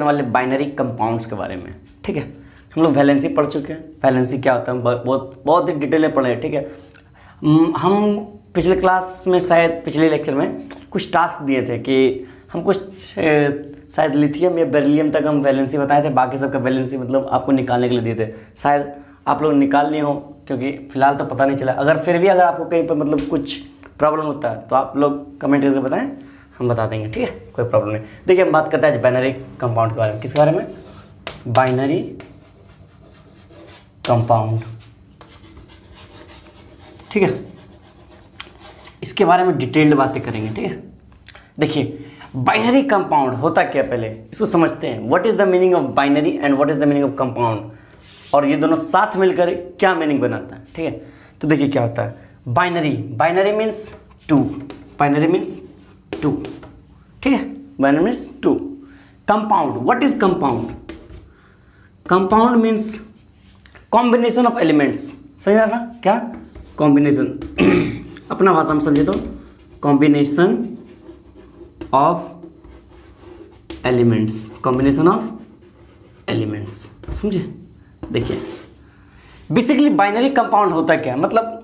वाले बाइनरी कंपाउंड्स के बारे में। ठीक है, हम लोग वैलेंसी पढ़ चुके हैं। वैलेंसी क्या होता है बहुत ही डिटेल में पढ़े हैं। ठीक है, हम पिछले क्लास में शायद पिछले लेक्चर में कुछ टास्क दिए थे कि हम कुछ शायद लिथियम या बेरिलियम तक हम वैलेंसी बताए थे, बाकी सबका वैलेंसी मतलब आपको निकालने के लिए दिए थे। शायद आप लोग निकाल लिए हो, क्योंकि फिलहाल तो पता नहीं चला। अगर फिर भी अगर आपको कहीं पर मतलब कुछ प्रॉब्लम होता है तो आप लोग कमेंट करके बताएं, हम बता देंगे। ठीक है, कोई प्रॉब्लम नहीं। देखिए हम बात करते हैं आज बाइनरी कंपाउंड के बारे में। किसके बारे में? Binary compound. ठीक है, इसके बारे में डिटेल्ड बातें करेंगे। ठीक है, देखिए बाइनरी कंपाउंड होता क्या, पहले इसको समझते हैं। What is the meaning of binary and what is the meaning of compound, और ये दोनों साथ मिलकर क्या मीनिंग बनाता है। ठीक है, तो देखिए क्या होता है। Binary means 2। Binary means 2। ठीक है, binary means 2। Compound, what is compound? Compound means combination of elements. सही है ना? क्या? कॉम्बिनेशन। अपना भाषा में समझे तो combination of elements. Combination of elements, समझे? देखिए बेसिकली बाइनरी कंपाउंड होता क्या है, मतलब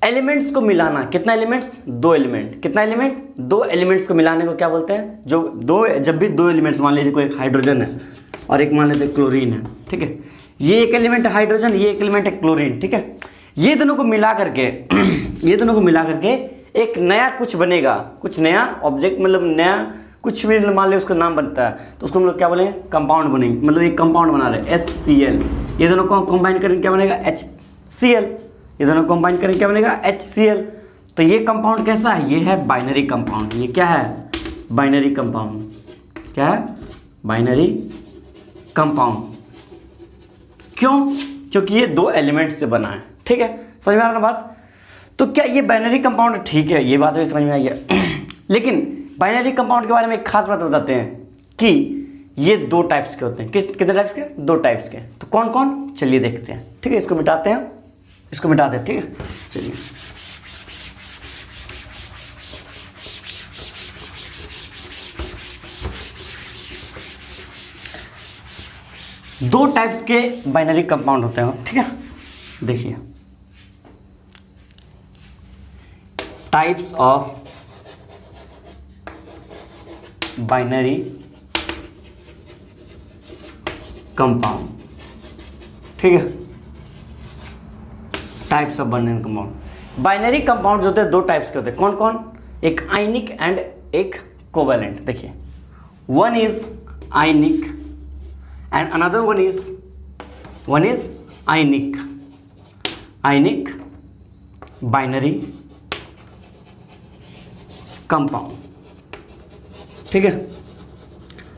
एलिमेंट्स को मिलाना। कितना एलिमेंट्स? 2 एलिमेंट। कितना एलिमेंट? 2 एलिमेंट्स को मिलाने को क्या बोलते हैं? जब भी 2 एलिमेंट्स, मान लीजिए कोई एक हाइड्रोजन है और एक मान लीजिए क्लोरीन है। ठीक है, ये एक एलिमेंट है हाइड्रोजन, ये एक एलिमेंट है क्लोरीन। ठीक है, ये दोनों को मिला करके एक नया कुछ बनेगा, कुछ नया ऑब्जेक्ट, मतलब नया कुछ भी मान लो उसका नाम बनता है, तो उसको हम लोग क्या बोलेंगे? कंपाउंड बनेंगे। मतलब एक कंपाउंड बना रहे HCl, ये दोनों को कंबाइन करेंगे क्या बनेगा? HCl। ये दोनों कंबाइन करेंगे क्या बनेगा? HCl। तो ये कंपाउंड कैसा है? ये है बाइनरी कंपाउंड। ये क्या है? Binary compound. क्या है? Binary compound. क्यों? क्योंकि ये 2 एलिमेंट से बना है। ठीक है, समझ में आ रहा ना बात? तो क्या ये बाइनरी कंपाउंड? ठीक है, ये बात भी समझ में आई है। लेकिन बाइनरी कंपाउंड के बारे में एक खास बात बताते हैं कि ये 2 टाइप्स के होते हैं। कितने टाइप्स के? 2 टाइप्स के। तो कौन कौन? चलिए देखते हैं। ठीक है, इसको मिटाते हैं, इसको मिटा दें। ठीक है, चलिए। दो टाइप्स के बाइनरी कंपाउंड होते हैं। ठीक है, देखिए टाइप्स ऑफ बाइनरी कंपाउंड। ठीक है, types of binary compound. Binary compound होते हैं 2 टाइप्स के होते हैं। कौन कौन? एक आयनिक एंड एक कोवेलेंट। देखिए one is ionic and another one is ionic binary compound. ठीक है,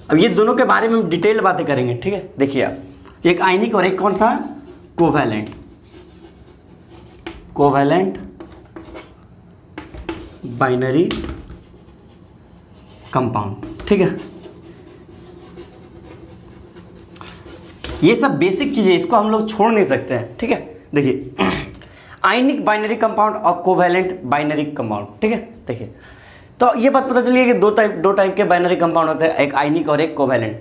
अब ये दोनों के बारे में हम डिटेल बातें करेंगे। ठीक है, देखिए आप, एक आयनिक और एक कौन सा? Covalent binary compound. ठीक है, ये सब बेसिक चीज़ें, इसको हम लोग छोड़ नहीं सकते हैं, ठीक है। देखिए आयनिक बाइनरी कंपाउंड और कोवैलेंट बाइनरी कंपाउंड, ठीक है। देखिए तो ये बात पता चली है कि दो टाइप के बाइनरी कंपाउंड होते हैं, एक आयनिक और एक कोवैलेंट।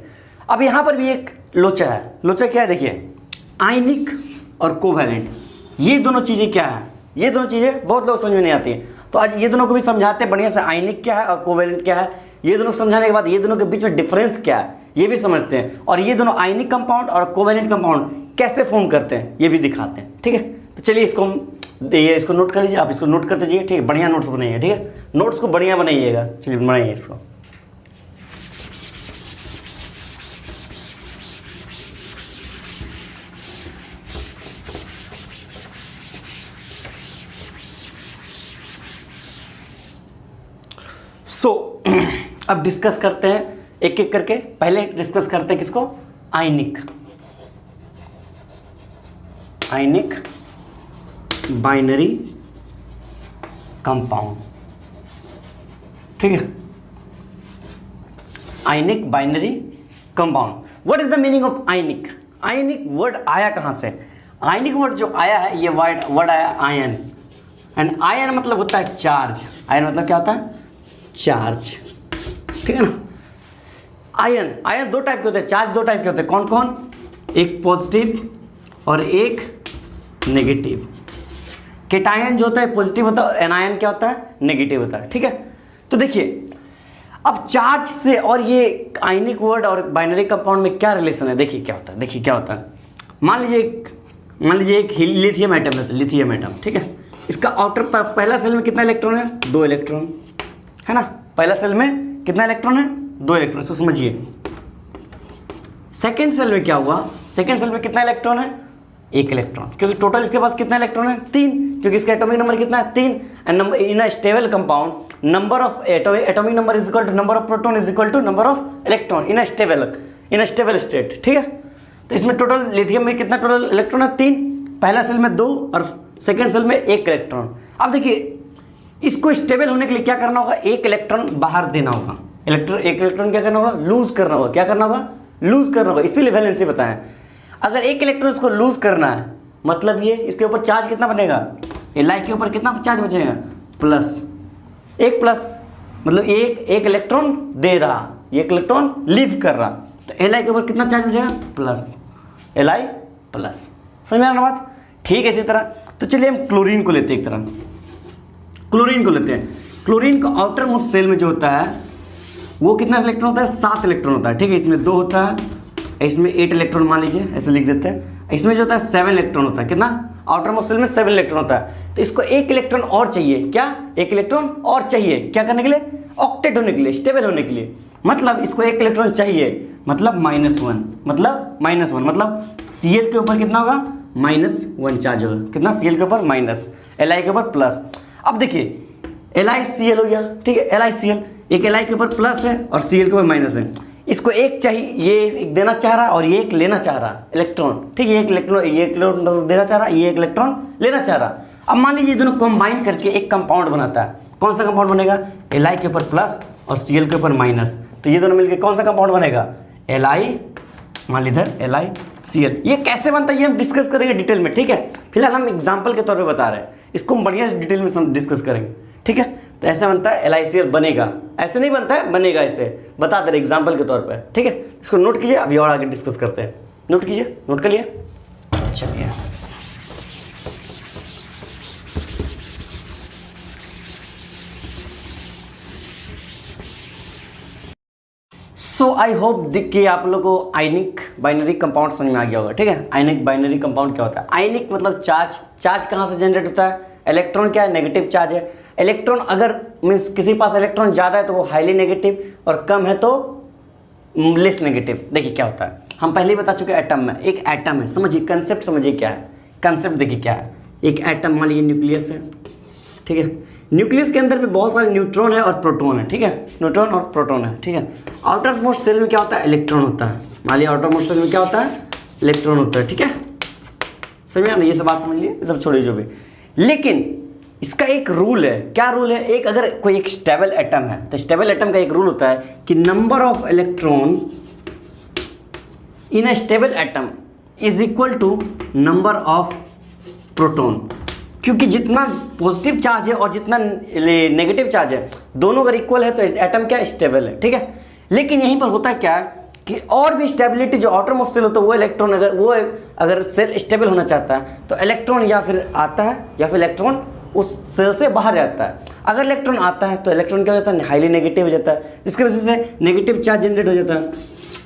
अब यहाँ पर भी एक लोचा है। लोचा क्या है, देखिए आयनिक और कोवैलेंट, ये दोनों चीज़ें क्या है, ये दोनों चीज़ें बहुत लोग समझ में नहीं आती हैं। तो आज ये दोनों को भी समझाते हैं बढ़िया से, आयनिक क्या है और कोवैलेंट क्या है। ये दोनों समझाने के बाद ये दोनों के बीच में डिफरेंस क्या है ये भी समझते हैं, और ये दोनों आयनिक कंपाउंड और कोवैलेंट कंपाउंड कैसे फॉर्म करते हैं ये भी दिखाते हैं, ठीक है। तो चलिए इसको नोट कर लीजिए, आप इसको नोट कर दीजिए, ठीक है। बढ़िया नोट्स बनाइए, ठीक है, नोट्स को बढ़िया बनाइएगा। चलिए बनाइए इसको। अब डिस्कस करते हैं एक एक करके। पहले डिस्कस करते हैं किसको, आयनिक बाइनरी कंपाउंड, ठीक है। Ionic binary compound, what is the meaning of ionic. Ionic word आया कहां से, आयनिक वर्ड जो आया है ये वर्ड आया आयन, एंड आयन मतलब होता है चार्ज। आयन मतलब क्या होता है, चार्ज, ठीक है ना। आयन दो टाइप के होते हैं, चार्ज दो टाइप के होते हैं, कौन कौन, एक पॉजिटिव और एक नेगेटिव। केटायन जो होता है पॉजिटिव होता है, और एनायन क्या होता है, नेगेटिव होता है, ठीक है। तो देखिए अब चार्ज से और ये आयनिक वर्ड और बाइनरी कंपाउंड में क्या रिलेशन है, देखिए क्या होता है। देखिए क्या होता है, मान लीजिए एक लिथियम एटम है, लिथियम एटम, ठीक है। इसका आउटर पहला सेल में कितना इलेक्ट्रॉन है, 2 इलेक्ट्रॉन है ना। पहला सेल में कितना इलेक्ट्रॉन है, 2 इलेक्ट्रॉन, इसको समझिए। सेकेंड सेल में क्या हुआ, सेकेंड सेल में कितना इलेक्ट्रॉन है, 1 इलेक्ट्रॉन, क्योंकि टोटल इसके पास कितना इलेक्ट्रॉन है, 3, क्योंकि इसका एटॉमिक नंबर कितना है, 3। And number in a stable compound number of atomic number is equal to number of proton is equal to number of electron in a stable state, ठीक है। तो इसमें टोटल लिथियम में कितना टोटल इलेक्ट्रॉन है, 3, पहला सेल में 2 और सेकेंड सेल में 1 इलेक्ट्रॉन। अब देखिए इसको स्टेबल होने के लिए क्या करना होगा, 1 इलेक्ट्रॉन बाहर देना होगा, एक इलेक्ट्रॉन क्या करना होगा, लूज करना होगा। क्या करना होगा, लूज करना होगा, इसीलिए वैलेंसी बताएं। अगर 1 इलेक्ट्रॉन इसको लूज करना है मतलब ये इसके ऊपर चार्ज कितना बनेगा, Li के ऊपर कितना चार्ज बचेगा, +1 प्लस, मतलब एक इलेक्ट्रॉन दे रहा, 1 इलेक्ट्रॉन लीव कर रहा, तो Li के ऊपर कितना चार्ज बचेगा, Li प्लस। समझ में आ रहा बात, ठीक है। इसी तरह तो चलिए हम क्लोरीन को लेते हैं, एक तरह क्लोरीन को लेते हैं। क्लोरीन का आउटर मोस्ट सेल में जो होता है वो कितना इलेक्ट्रॉन होता है, 7 इलेक्ट्रॉन होता है, ठीक है। इसमें 2 होता है, इसमें 8 इलेक्ट्रॉन मान लीजिए, ऐसे लिख देते हैं। इसमें जो होता है 7 इलेक्ट्रॉन होता है, कितना, आउटर मोस्ट सेल में 7 इलेक्ट्रॉन होता है। तो इसको 1 इलेक्ट्रॉन और चाहिए, क्या, 1 इलेक्ट्रॉन और चाहिए, क्या करने के लिए, ऑक्टेट होने के लिए, स्टेबल होने के लिए। मतलब इसको 1 इलेक्ट्रॉन चाहिए, मतलब -1, मतलब Cl के ऊपर कितना होगा, -1 चार्ज होगा, कितना, Cl के ऊपर माइनस, Li के ऊपर प्लस। अब देखिए LiCl हो गया, ठीक है, LiCl, एक Li के ऊपर प्लस है और Cl के ऊपर माइनस है। इसको एक चाहिए, ये एक देना चाह रहा और ये एक लेना चाह रहा इलेक्ट्रॉन, ठीक है। ये एक इलेक्ट्रॉन देना चाह रहा, ये एक इलेक्ट्रॉन लेना चाह रहा। अब मान लीजिए दोनों कंबाइन करके एक कंपाउंड बनाता है, कौन सा कंपाउंड बनेगा, Li के ऊपर प्लस और Cl के ऊपर माइनस, तो ये दोनों मिलकर कौन सा कंपाउंड बनेगा, Li, मान लीजिए LiCl। ये कैसे बनता है ये हम डिस्कस करेंगे डिटेल में, ठीक है। फिलहाल हम एग्जाम्पल के तौर पर बता रहे हैं, इसको हम बढ़िया डिटेल में डिस्कस करेंगे, ठीक है। तो ऐसे बनता है LiCl, बनेगा, ऐसे नहीं बनता है, बनेगा, ऐसे बता दे रहे एग्जाम्पल के तौर पर, ठीक है। इसको नोट कीजिए, अभी और आगे डिस्कस करते हैं। नोट कीजिए, नोट कर लिए, चलिए। सो आई होप कि आप लोग को आयनिक बाइनरी कंपाउंड समझ में आ गया होगा, ठीक है। आयनिक बाइनरी कंपाउंड क्या होता है, आयनिक मतलब चार्ज कहाँ से जनरेट होता है, इलेक्ट्रॉन क्या है, नेगेटिव चार्ज है। इलेक्ट्रॉन अगर मीन्स किसी पास इलेक्ट्रॉन ज़्यादा है तो वो हाईली नेगेटिव, और कम है तो लेस नेगेटिव। देखिए क्या होता है, हम पहले ही बता चुके एटम में, एक एटम है, समझिए कंसेप्ट, समझिए क्या है कंसेप्ट, देखिए क्या है। एक एटम मान लीजिए न्यूक्लियस है, ठीक है। न्यूक्लियस के अंदर में बहुत सारे न्यूट्रॉन है और प्रोटॉन है, ठीक है, न्यूट्रॉन और प्रोटॉन है, ठीक है। आउटर मोस्ट सेल में क्या होता है, इलेक्ट्रॉन होता है। मान लीजिए आउटर मोस्ट सेल में क्या होता है, इलेक्ट्रॉन होता है, ठीक है। समझ में, ये सब बात समझ लिए, सब छोड़िए जो भी। लेकिन इसका एक रूल है, क्या रूल है, एक अगर कोई एक स्टेबल एटम है तो स्टेबल एटम का एक रूल होता है कि number of electron in a stable atom is equal to number of proton, क्योंकि जितना पॉजिटिव चार्ज है और जितना नेगेटिव चार्ज है दोनों अगर इक्वल है तो एटम क्या स्टेबल है, ठीक है। लेकिन यहीं पर होता क्या है कि और भी स्टेबिलिटी जो आउटर मोस्ट सेल होता है वो इलेक्ट्रॉन अगर सेल स्टेबल होना चाहता है तो इलेक्ट्रॉन या फिर आता है या फिर इलेक्ट्रॉन उस सेल से बाहर जाता है। अगर इलेक्ट्रॉन आता है तो इलेक्ट्रॉन क्या हो जाता है, हाईली नेगेटिव हो जाता है, जिसकी वजह से नेगेटिव चार्ज जनरेट हो जाता है।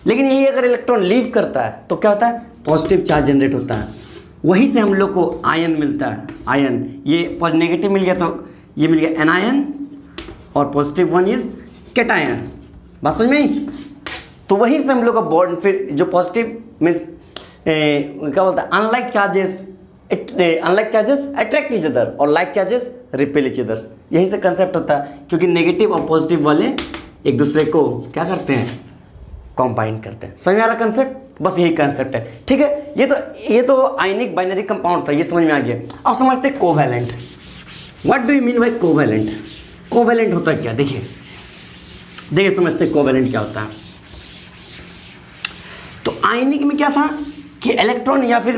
लेकिन यही अगर इलेक्ट्रॉन लीव करता है तो क्या होता है, पॉजिटिव चार्ज जनरेट होता है। वहीं से हम लोग को आयन मिलता है, आयन। ये नेगेटिव मिल गया तो ये मिल गया एनायन और पॉजिटिव वन इज कैटायन। बात समझ में आई? तो वहीं से हम लोग का बॉन्ड फिर जो पॉजिटिव मीन्स क्या बोलता है, unlike charges attract each other और like charges repel each others. यही से कंसेप्ट होता है, क्योंकि नेगेटिव और पॉजिटिव वाले एक दूसरे को क्या करते हैं, कंबाइन करते हैं। समझ में आ रहा कंसेप्ट? बस यही कंसेप्ट है, ठीक है। ये तो आयनिक बाइनरी कंपाउंड था, ये समझ में आ गया। अब समझते हैं covalent. What do you mean by covalent? Covalent होता है क्या, देखिए समझते कोवैलेंट क्या होता है। तो आयनिक में क्या था कि इलेक्ट्रॉन या फिर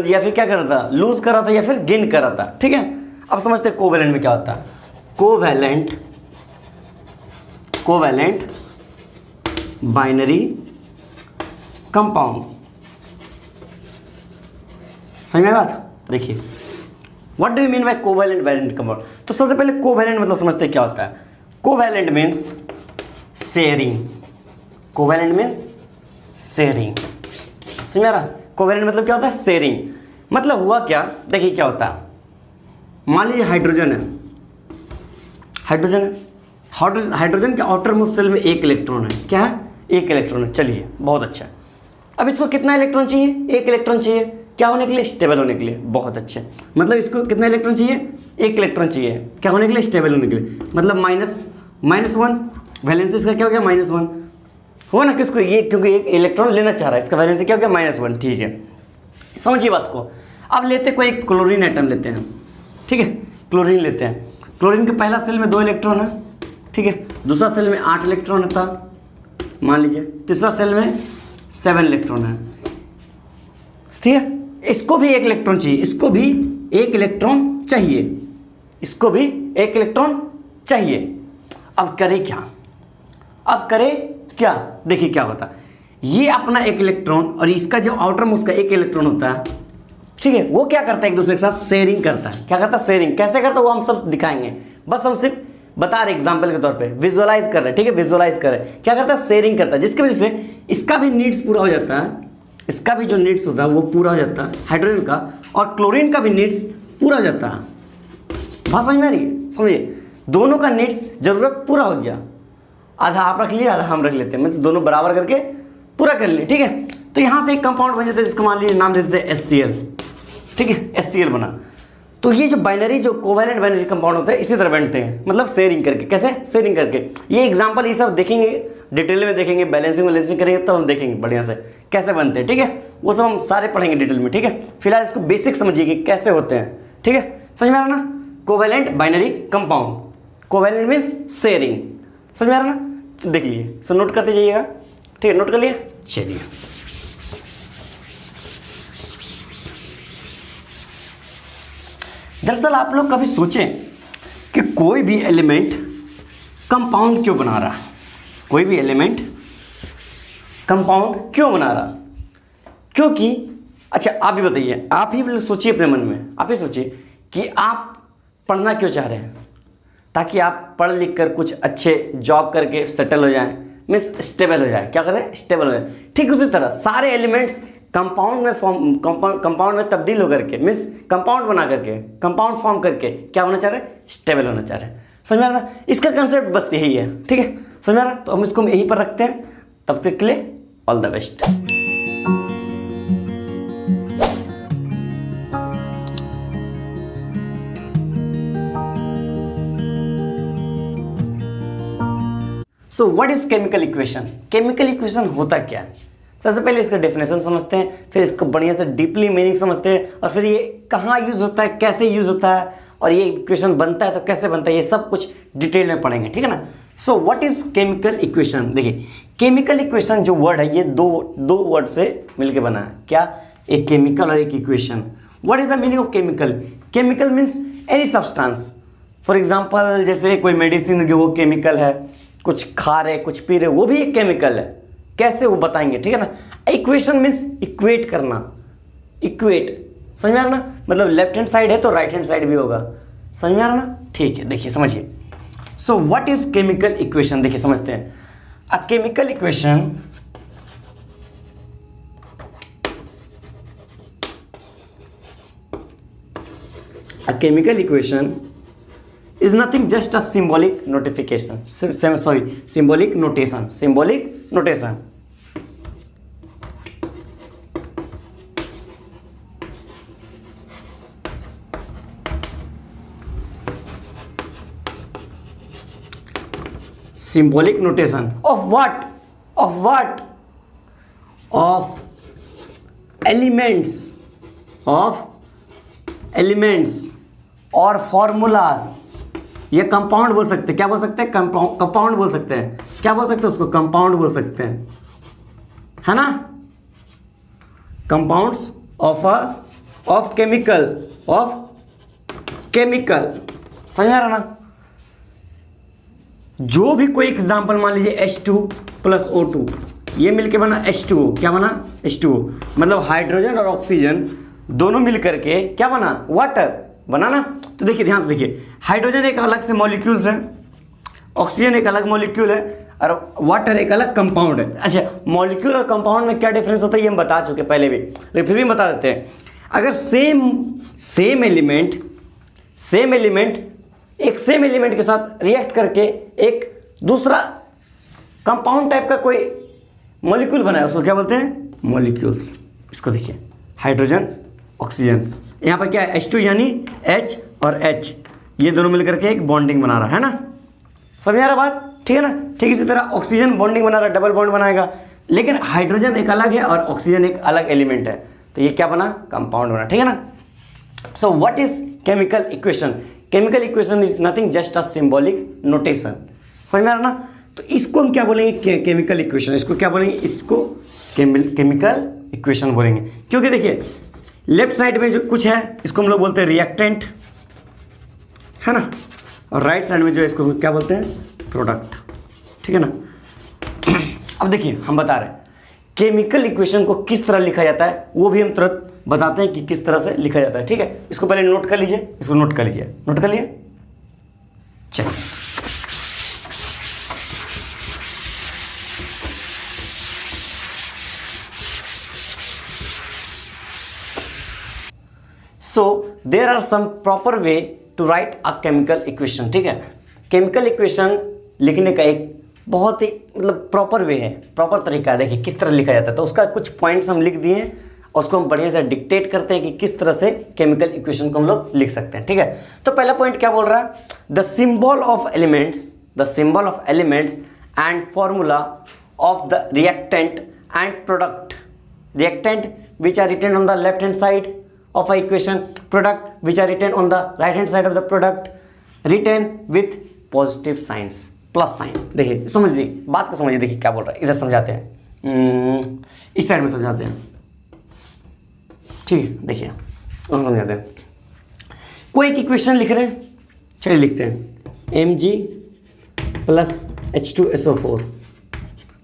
या फिर क्या कर रहा था, लूज कर रहा था या फिर गेन कर रहा था, ठीक है। अब समझते हैं कोवैलेंट में क्या होता है। कोवैलेंट बाइनरी कंपाउंड, समझ में बात? देखिए what do you mean by covalent binary compound. तो सबसे पहले कोवैलेंट मतलब समझते हैं क्या होता है। Covalent means sharing, covalent means sharing. समझ रहा? कोवैलेंट मतलब क्या होता है, शेयरिंग। मतलब हुआ क्या, देखिए क्या होता है। मान लीजिए हाइड्रोजन है, हाइड्रोजन के आउटर मोस्ट शेल में एक इलेक्ट्रॉन है। क्या है, एक इलेक्ट्रॉन है। चलिए बहुत अच्छा। अब इसको कितना इलेक्ट्रॉन चाहिए, एक इलेक्ट्रॉन चाहिए। क्या होने के लिए, स्टेबल होने के लिए। बहुत अच्छे, मतलब इसको कितना इलेक्ट्रॉन चाहिए, एक इलेक्ट्रॉन चाहिए। क्या होने के लिए, स्टेबल होने के लिए। मतलब -1 वैलेंसी इसका क्या हो गया, -1 हो ना, किसको ये, क्योंकि एक इलेक्ट्रॉन लेना चाह रहा है, इसका वैलेंसी क्या हो गया, -1। ठीक है, समझिए बात को। अब लेते कोई क्लोरीन एटम लेते हैं, ठीक है। क्लोरीन लेते हैं। क्लोरीन के पहला सेल में 2 इलेक्ट्रॉन है, ठीक है। दूसरा सेल में 8 इलेक्ट्रॉन था मान लीजिए। तीसरा सेल में 7 इलेक्ट्रॉन है, ठीक है। इसको भी 1 इलेक्ट्रॉन चाहिए, इसको भी 1 इलेक्ट्रॉन चाहिए, इसको भी 1 इलेक्ट्रॉन चाहिए। अब करे क्या, देखिए क्या होता है। ये अपना 1 इलेक्ट्रॉन और इसका जो आउटर मोस्ट का 1 इलेक्ट्रॉन होता है, ठीक है, वो क्या करता है, एक दूसरे के साथ शेयरिंग करता है। क्या करता है, शेयरिंग। कैसे करता है वो हम सब दिखाएंगे, बस हम सिर्फ बता रहे एग्जाम्पल के तौर पे, विजुअलाइज कर रहे हैं, ठीक है। विजुअलाइज कर रहे हैं, क्या करता है, शेयरिंग करता है, जिसकी वजह से इसका भी नीड्स पूरा हो जाता है, इसका भी जो नीड्स होता है वो पूरा हो जाता है हाइड्रोजन का, और क्लोरीन का भी नीड्स पूरा हो जाता है। बात समझ में आ रही है? समझिए, दोनों का नीड्स जरूरत पूरा हो गया। आधा आप रख लिए, आधा हम रख लेते हैं, मतलब दोनों बराबर करके पूरा कर लिए, ठीक है। तो यहाँ से एक कंपाउंड बन जाता है जिसको मान लीजिए नाम दे देते हैं HCl, ठीक है। HCl बना। तो ये जो बाइनरी, जो कोवैलेंट बाइनरी कंपाउंड होते हैं इसी तरह बनते हैं, मतलब शेयरिंग करके। कैसे, शेयरिंग करके। ये एग्जांपल ये सब देखेंगे, डिटेल में देखेंगे, बैलेंसिंग करेंगे तब हम देखेंगे बढ़िया से कैसे बनते हैं, ठीक है। वो सब हम सारे पढ़ेंगे डिटेल में, ठीक है। फिलहाल इसको बेसिक समझिए कि कैसे होते हैं, ठीक है। समझ में आ रहा ना, covalent binary compound. Covalent means sharing, समझ में आ रहा ना। तो देख लिए, सो नोट करते जाइएगा, ठीक है। नोट कर लिए, चलिए। दरअसल आप लोग कभी सोचें कि कोई भी एलिमेंट कंपाउंड क्यों बना रहा, कोई भी एलिमेंट कंपाउंड क्यों बना रहा, क्योंकि अच्छा आप भी बताइए, आप ही सोचिए अपने मन में, आप ही सोचिए कि आप पढ़ना क्यों चाह रहे हैं, ताकि आप पढ़ लिख कर कुछ अच्छे जॉब करके सेटल हो जाएं, मीन्स स्टेबल हो जाए। क्या करें, स्टेबल हो जाए। ठीक उसी तरह सारे एलिमेंट्स कंपाउंड में तब्दील होकर के, मीन्स कंपाउंड बना करके, कंपाउंड फॉर्म करके क्या होना चाह रहे हैं, स्टेबल होना चाह रहे हैं। समझ में आ रहा? इसका कंसेप्ट बस यही है, ठीक है। समझ में आ रहा? तो हम इसको यहीं पर रखते हैं। तब तक के लिए all the best. So what is chemical equation? Chemical equation होता क्या है? सबसे पहले इसका डेफिनेशन समझते हैं, फिर इसको बढ़िया से डीपली मीनिंग समझते हैं, और फिर ये कहाँ यूज होता है, कैसे यूज होता है, और ये इक्वेशन बनता है तो कैसे बनता है, ये सब कुछ डिटेल में पढ़ेंगे, ठीक है ना। So what is chemical equation? देखिए केमिकल इक्वेशन जो वर्ड है ये दो वर्ड से मिलकर बना है। क्या? एक केमिकल और एक equation. What is the meaning of chemical? Chemical means any substance. For example जैसे कोई मेडिसिन जो वो केमिकल है, कुछ खा रहे कुछ पी रहे वो भी एक केमिकल है। कैसे वो बताएंगे, ठीक है ना। इक्वेशन मीन्स इक्वेट करना, इक्वेट, समझ में आ रहा ना, मतलब लेफ्ट हैंड साइड है तो राइट हैंड साइड भी होगा, समझ में आ रहा ना। ठीक है, देखिए समझिए। So what is chemical equation? देखिए समझते हैं। अ chemical equation is nothing just a symbolic notification. Symbolic notation. Symbolic notation of what? Of elements और फॉर्मूलाज। ये कंपाउंड बोल सकते हैं। क्या बोल सकते हैं? कंपाउंड बोल सकते हैं। क्या बोल सकते हैं उसको? कंपाउंड बोल सकते हैं, है ना। कंपाउंड्स ऑफ केमिकल, समझ में आ रहा ना। जो भी कोई एग्जांपल मान लीजिए H2 + O2, ये मिलके बना H2O। क्या बना? H2O, मतलब हाइड्रोजन और ऑक्सीजन दोनों मिलकर के क्या बना? वाटर बना ना। तो देखिए ध्यान से देखिए, हाइड्रोजन एक अलग से मॉलिक्यूल्स है, ऑक्सीजन एक अलग मॉलिक्यूल है और वाटर एक अलग कंपाउंड है। अच्छा, मॉलिक्यूल और कंपाउंड में क्या डिफरेंस होता है ये हम बता चुके पहले भी, लेकिन फिर भी बता देते हैं। अगर सेम एलिमेंट के साथ रिएक्ट करके एक दूसरा कंपाउंड टाइप का कोई मॉलिक्यूल बनाया उसको क्या बोलते हैं? मॉलिक्यूल्स। इसको देखिए, हाइड्रोजन ऑक्सीजन, यहाँ पर क्या है? H2 यानी H और H, ये दोनों मिलकर के एक बॉन्डिंग बना रहा है ना। समझ आ रहा बात? ठीक है ना। ठीक इसी तरह ऑक्सीजन बॉन्डिंग बना रहा है, डबल बॉन्ड बनाएगा, लेकिन हाइड्रोजन एक अलग है और ऑक्सीजन एक अलग एलिमेंट है, तो ये क्या बना? कंपाउंड बना, ठीक है ना। So what is chemical equation? Chemical equation is nothing just a symbolic notation. समझ में आ रहा ना। तो इसको हम क्या बोलेंगे? Chemical equation. इसको क्या बोलेंगे? इसको केमिकल इक्वेशन बोलेंगे, क्योंकि देखिए लेफ्ट साइड में जो कुछ है इसको हम लोग बोलते हैं रिएक्टेंट, है ना, और राइट साइड में जो है इसको क्या बोलते हैं? प्रोडक्ट, ठीक है ना। अब देखिए हम बता रहे हैं केमिकल इक्वेशन को किस तरह लिखा जाता है, वो भी हम तुरंत बताते हैं कि किस तरह से लिखा जाता है, ठीक है। इसको पहले नोट कर लीजिए, इसको नोट कर लीजिए, नोट कर लिए। चलिए so there are some proper way to write a chemical equation, ठीक है। केमिकल इक्वेशन लिखने का एक बहुत ही मतलब प्रॉपर वे है, प्रॉपर तरीका है। देखिए किस तरह लिखा जाता है, तो उसका कुछ पॉइंट्स हम लिख दिए और उसको हम बढ़िया से डिक्टेट करते हैं कि किस तरह से केमिकल इक्वेशन को हम लोग लिख सकते हैं, ठीक है। तो पहला पॉइंट क्या बोल रहा है? The symbol of elements and formula of the reactant and product. Reactant which are written on the left hand side of a equation, product which are written on the right hand side of the product, written with positive signs, plus sign। देखिए समझिए बात को, समझिए, देखिए क्या बोल रहा है, इधर समझाते हैं, इस साइड में समझाते हैं, ठीक है। देखिए और समझाते हैं। कोई एक इक्वेशन लिख रहे हैं, चलिए लिखते हैं Mg + H2SO4,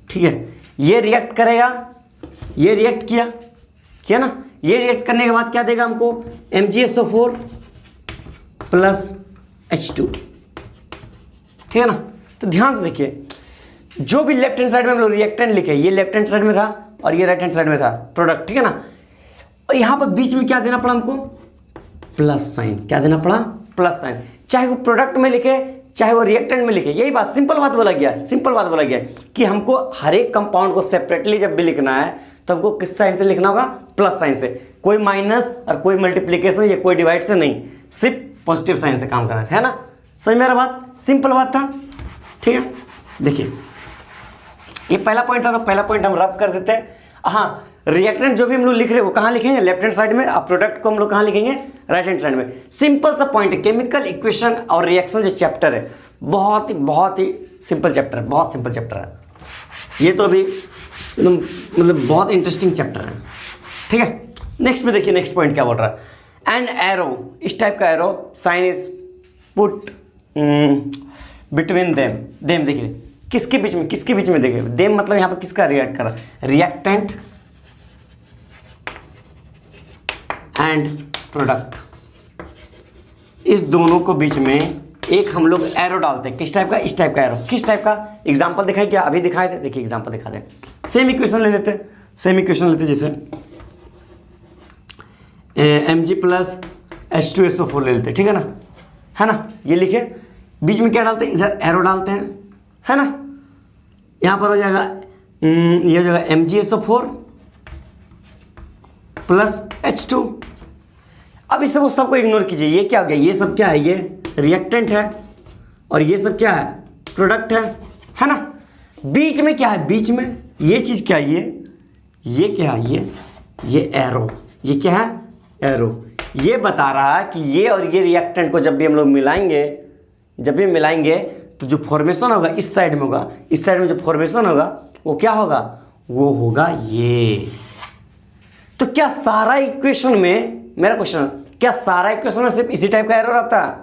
ठीक है। ये रिएक्ट करेगा, ये रिएक्ट किया ना। ये रिएक्ट करने के बाद क्या देगा हमको? MgSO4 + H2, ठीक है ना। तो ध्यान से देखिए, जो भी लेफ्ट हैंड साइड में हम लोग रिएक्टेंट लिखे, ये लेफ्ट हैंड साइड में था और ये राइट हैंड साइड में था प्रोडक्ट, ठीक है ना। और यहाँ पर बीच में क्या देना पड़ा हमको? Plus sign. क्या देना पड़ा? Plus sign. चाहे वो प्रोडक्ट में लिखे चाहे वो रिएक्टेंट में लिखे, यही बात, सिंपल बात बोला गया कि हमको हर एक कंपाउंड को सेपरेटली जब भी लिखना है तो हमको किस साइन से लिखना होगा? प्लस साइन से। कोई माइनस और कोई मल्टीप्लीकेशन या कोई डिवाइड से नहीं, सिर्फ पॉजिटिव साइन से काम करना है ना। समझ में आ रहा बात? सिंपल बात था, ठीक है। देखिए ये पहला पॉइंट था, तो पहला पॉइंट हम रब कर देते हैं। हाँ, रिएक्टेंट जो भी हम लोग लिख रहे हैं वो कहाँ लिखेंगे? लेफ्ट हैंड साइड में। अब प्रोडक्ट को हम लोग कहाँ लिखेंगे? राइट हैंड साइड में। सिंपल सा पॉइंट है। केमिकल इक्वेशन और रिएक्शन जो चैप्टर है बहुत ही सिंपल चैप्टर है, बहुत सिंपल चैप्टर है ये तो अभी एकदम मतलब बहुत इंटरेस्टिंग चैप्टर है। ठीक है, नेक्स्ट में देखिए नेक्स्ट पॉइंट क्या बोल रहा है। एन एरो, इस टाइप का arrow sign is put between them देखिए किसके बीच में देखिए देम मतलब यहाँ पर किसका रिएक्ट कर रहा है, रिएक्टेंट एंड प्रोडक्ट, इस दोनों को बीच में एक हम लोग एरो डालते हैं। किस टाइप का, इस टाइप का एरो। किस टाइप का, एग्जांपल दिखाई क्या, अभी दिखाए थे, देखिए एग्जांपल दिखा दें। सेम इक्वेशन ले लेते हैं, सेम इक्वेशन लेते जैसे Mg प्लस H2SO4 ले लेते, ठीक है ना, ये लिखे, बीच में क्या डालते हैं, इधर एरो डालते हैं, है ना। यहाँ पर हो जाएगा ये हो जाएगा MgSO4 प्लस H2। अब इस सबको इग्नोर कीजिए, ये क्या हो गया, ये सब क्या है, ये रिएक्टेंट है और ये सब क्या है, प्रोडक्ट है ना। बीच में क्या है, बीच में ये चीज़ क्या है, ये क्या है, ये एरो, ये क्या है, एरो। ये बता रहा है कि ये और ये रिएक्टेंट को जब भी हम लोग मिलाएंगे तो जो फॉर्मेशन होगा इस साइड में होगा, इस साइड में जो फॉर्मेशन होगा वो क्या होगा, वो होगा ये। तो क्या सारा इक्वेशन में, मेरा क्वेश्चन, क्या सारा इक्वेशन में सिर्फ इसी टाइप का एरो रहता है?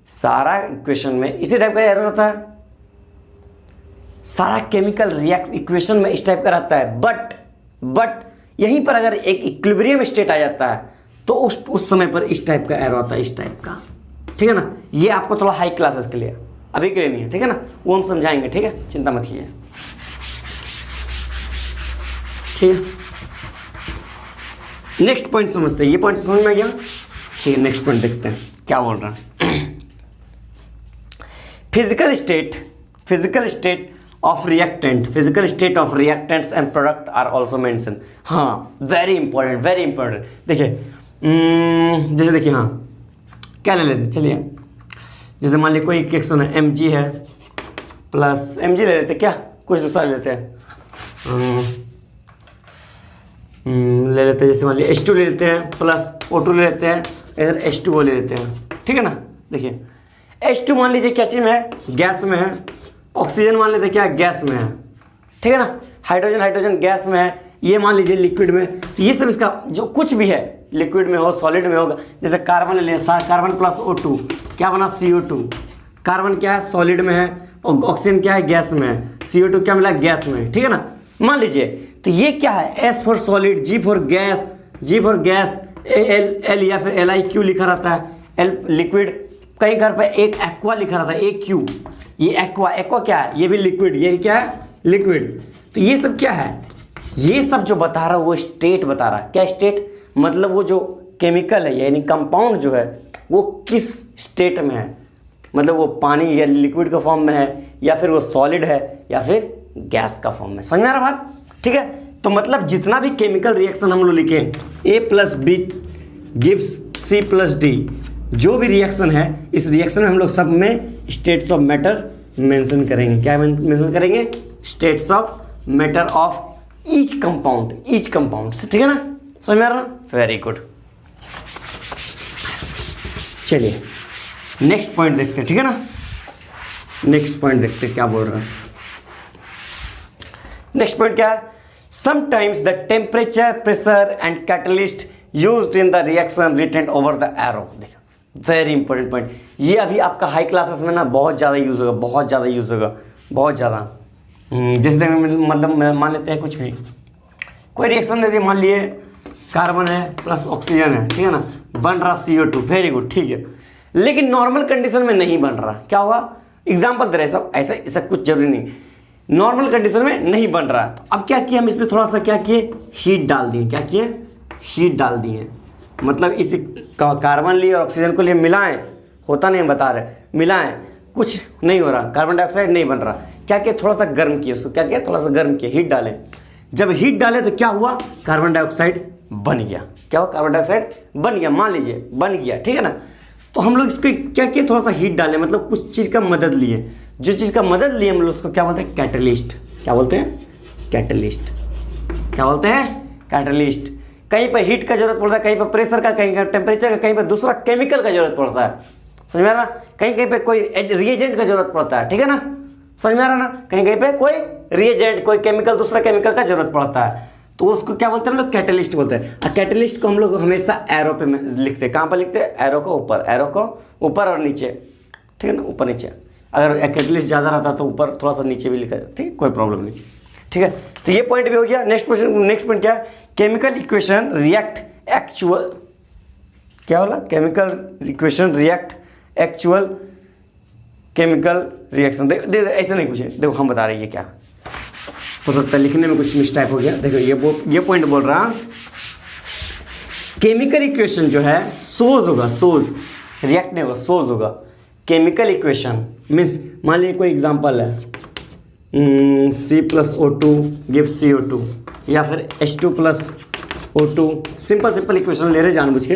सारा इक्वेशन में इसी टाइप का एरो रहता है, सारा केमिकल रिएक्ट इक्वेशन में इस टाइप का रहता है। बट यहीं पर अगर एक इक्विलिब्रियम स्टेट आ जाता है तो उस समय पर इस टाइप का एरो आता है, इस टाइप का, ठीक है ना। ये आपको थोड़ा हाई क्लासेस के लिए, अभी के लिए नहीं है, ठीक है ना, वो हम समझाएंगे, ठीक है, चिंता मत कीजिए, ठीक है। नेक्स्ट पॉइंट समझते हैं, ये पॉइंट समझ में आ गया, ठीक है। नेक्स्ट पॉइंट देखते हैं क्या बोल रहा है। Physical state of reactants and product are also mention. हाँ, वेरी इंपॉर्टेंट। देखिए जैसे देखिए, हाँ क्या ले लेते, चलिए जैसे मान लीजिए कोई रिएक्शन है, Mg है प्लस Mg ले लेते, क्या कुछ दूसरा ले लेते हैं, ले लेते हैं, जैसे मान लीजिए H2 ले लेते हैं प्लस O2 ले लेते हैं, इधर H2O ले लेते हैं, ठीक है ना। देखिए H2 मान लीजिए क्या चीज़ में है, गैस में है, ऑक्सीजन मान लेते क्या गैस में है, ठीक है ना, हाइड्रोजन गैस में है, ये मान लीजिए लिक्विड में। तो ये सब इसका जो कुछ भी है, लिक्विड में हो, सॉलिड में होगा, जैसे कार्बन ले लें, कार्बन प्लस O2 क्या बना, CO2। कार्बन क्या है, सॉलिड में है, और ऑक्सीजन क्या है, गैस में है, CO2 क्या मिला, गैस में, ठीक है ना। मान लीजिए तो ये क्या है, S for solid, G for gas, L या फिर Li Q लिखा रहता है, L लिक्विड, कहीं घर पे एक एक्वा लिखा रहता है, AQ, ये एक्वा क्या है, ये भी लिक्विड, ये क्या है, लिक्विड। तो ये सब क्या है, ये सब जो बता रहा है वो स्टेट बता रहा है। क्या स्टेट, मतलब वो जो केमिकल है यानी कंपाउंड जो है वो किस स्टेट में है, मतलब वो पानी या लिक्विड का फॉर्म में है, या फिर वो सॉलिड है, या फिर गैस का फॉर्म में। समझ में आ रहा बात, ठीक है। तो मतलब जितना भी केमिकल रिएक्शन हम लोग लिखे, A plus B gives C plus D, जो भी रिएक्शन है, इस रिएक्शन में हम लोग सब में स्टेट्स ऑफ मैटर मेंशन करेंगे। क्या मेंशन करेंगे, states of matter of each compound, ठीक है ना, समझ में आ रहा है, वेरी गुड। चलिए नेक्स्ट पॉइंट देखते हैं, ठीक है ना, नेक्स्ट पॉइंट देखते हैं क्या बोल रहा है। नेक्स्ट पॉइंट क्या है, sometimes the temperature, pressure and catalyst used in the reaction written over the arrow. देखो वेरी इंपॉर्टेंट पॉइंट, ये अभी आपका हाई क्लासेस में ना बहुत ज़्यादा यूज़ होगा, बहुत ज़्यादा। जैसे मतलब मान लेते हैं कुछ भी, कोई रिएक्शन दे दिए, मान लिए कार्बन है प्लस ऑक्सीजन है, ठीक है ना, बन रहा CO2, वेरी गुड, ठीक है। लेकिन नॉर्मल कंडीशन में नहीं बन रहा, क्या होगा, एग्जाम्पल दे रहे सब, ऐसा कुछ जरूरी नहीं, नॉर्मल कंडीशन में नहीं बन रहा। तो अब क्या किया, हम इसमें थोड़ा सा क्या किए, हीट डाल दिए। क्या किए, हीट डाल दिए, मतलब इस कार्बन लिए और ऑक्सीजन को लिए मिलाएं, होता नहीं बता रहे, मिलाएं, कुछ नहीं हो रहा, कार्बन डाइऑक्साइड नहीं बन रहा। क्या किया, थोड़ा सा गर्म किया उसको, क्या किया, थोड़ा सा गर्म किया, हीट डालें। जब हीट डाले तो क्या हुआ, कार्बन डाइऑक्साइड बन गया। क्या हुआ, कार्बन डाइऑक्साइड बन गया, मान लीजिए बन गया, ठीक है ना। तो हम लोग इसको क्या किए, थोड़ा सा हीट डाले, मतलब कुछ चीज़ का मदद लिए, जो चीज़ का मदद लिए हम लोग उसको क्या बोलते हैं, कैटलिस्ट। क्या बोलते हैं, कैटलिस्ट। क्या बोलते हैं, कैटलिस्ट। कहीं पर हीट का जरूरत पड़ता है, कहीं पर प्रेशर का, कहीं पर टेम्परेचर का, कहीं पर दूसरा केमिकल का जरूरत पड़ता है, समझ में आ रहा, कहीं कहीं पे कोई रिएजेंट का जरूरत पड़ता है, ठीक है ना। समझ में आ रहा ना? कहीं कहीं पे कोई रिएजेंट, कोई केमिकल, दूसरा केमिकल का जरूरत पड़ता है तो उसको क्या बोलते हैं हम लोग? कैटलिस्ट बोलते हैं। और कैटलिस्ट को हम लोग हमेशा एरो पे लिखते हैं। कहाँ पर लिखते हैं? एरो को ऊपर, एरो को ऊपर और नीचे, ठीक है ना, ऊपर नीचे। अगर कैटलिस्ट ज़्यादा रहता तो ऊपर थोड़ा सा नीचे भी लिखा, ठीक है, कोई प्रॉब्लम नहीं, ठीक है। तो ये पॉइंट भी हो गया। नेक्स्ट क्वेश्चन, नेक्स्ट पॉइंट क्या है? केमिकल इक्वेशन रिएक्ट एक्चुअल, क्या बोला? Chemical equation react actual chemical reaction. ऐसा नहीं पूछे, देखो हम बता रहे हैं ये क्या हो सकता है, लिखने में कुछ मिस्टेक हो गया। देखो ये पॉइंट बोल रहा, केमिकल इक्वेशन जो है सोज होगा, सोज, रिएक्ट नहीं होगा, सोज होगा। केमिकल इक्वेशन मीन्स, मान लीजिए कोई एग्जांपल है, C+O2 गिव्स CO2, या फिर H2 + O2, सिंपल इक्वेशन ले रहे जानबूझ के,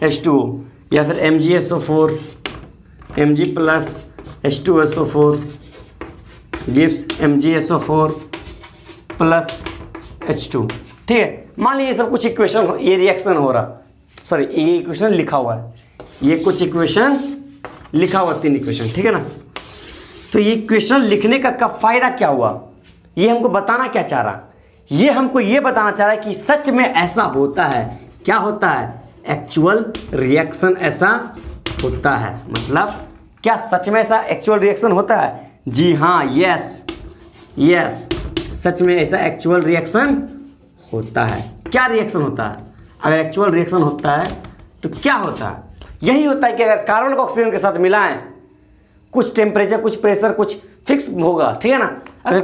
H2O, या फिर MgSO4 Mg + H2SO4 gives MgSO4 + H2, ठीक है। मान लीजिए ये सब कुछ इक्वेशन, ये रिएक्शन हो रहा, सॉरी ये इक्वेशन लिखा हुआ है, ये कुछ इक्वेशन लिखा हुआ, 3 इक्वेशन, ठीक है ना। तो ये इक्वेशन लिखने का फायदा क्या हुआ? ये हमको बताना क्या चाह रहा? ये हमको ये बताना चाह रहा है कि सच में ऐसा होता है। क्या होता है? एक्चुअल रिएक्शन ऐसा होता है। मतलब क्या सच में ऐसा एक्चुअल रिएक्शन होता है? जी हाँ, यस यस, सच में ऐसा एक्चुअल रिएक्शन होता है। क्या रिएक्शन होता है? अगर एक्चुअल रिएक्शन होता है तो क्या होता है? यही होता है कि अगर कार्बन को ऑक्सीजन के साथ मिलाएं, कुछ टेम्परेचर, कुछ प्रेशर, कुछ फिक्स होगा, ठीक है ना। अगर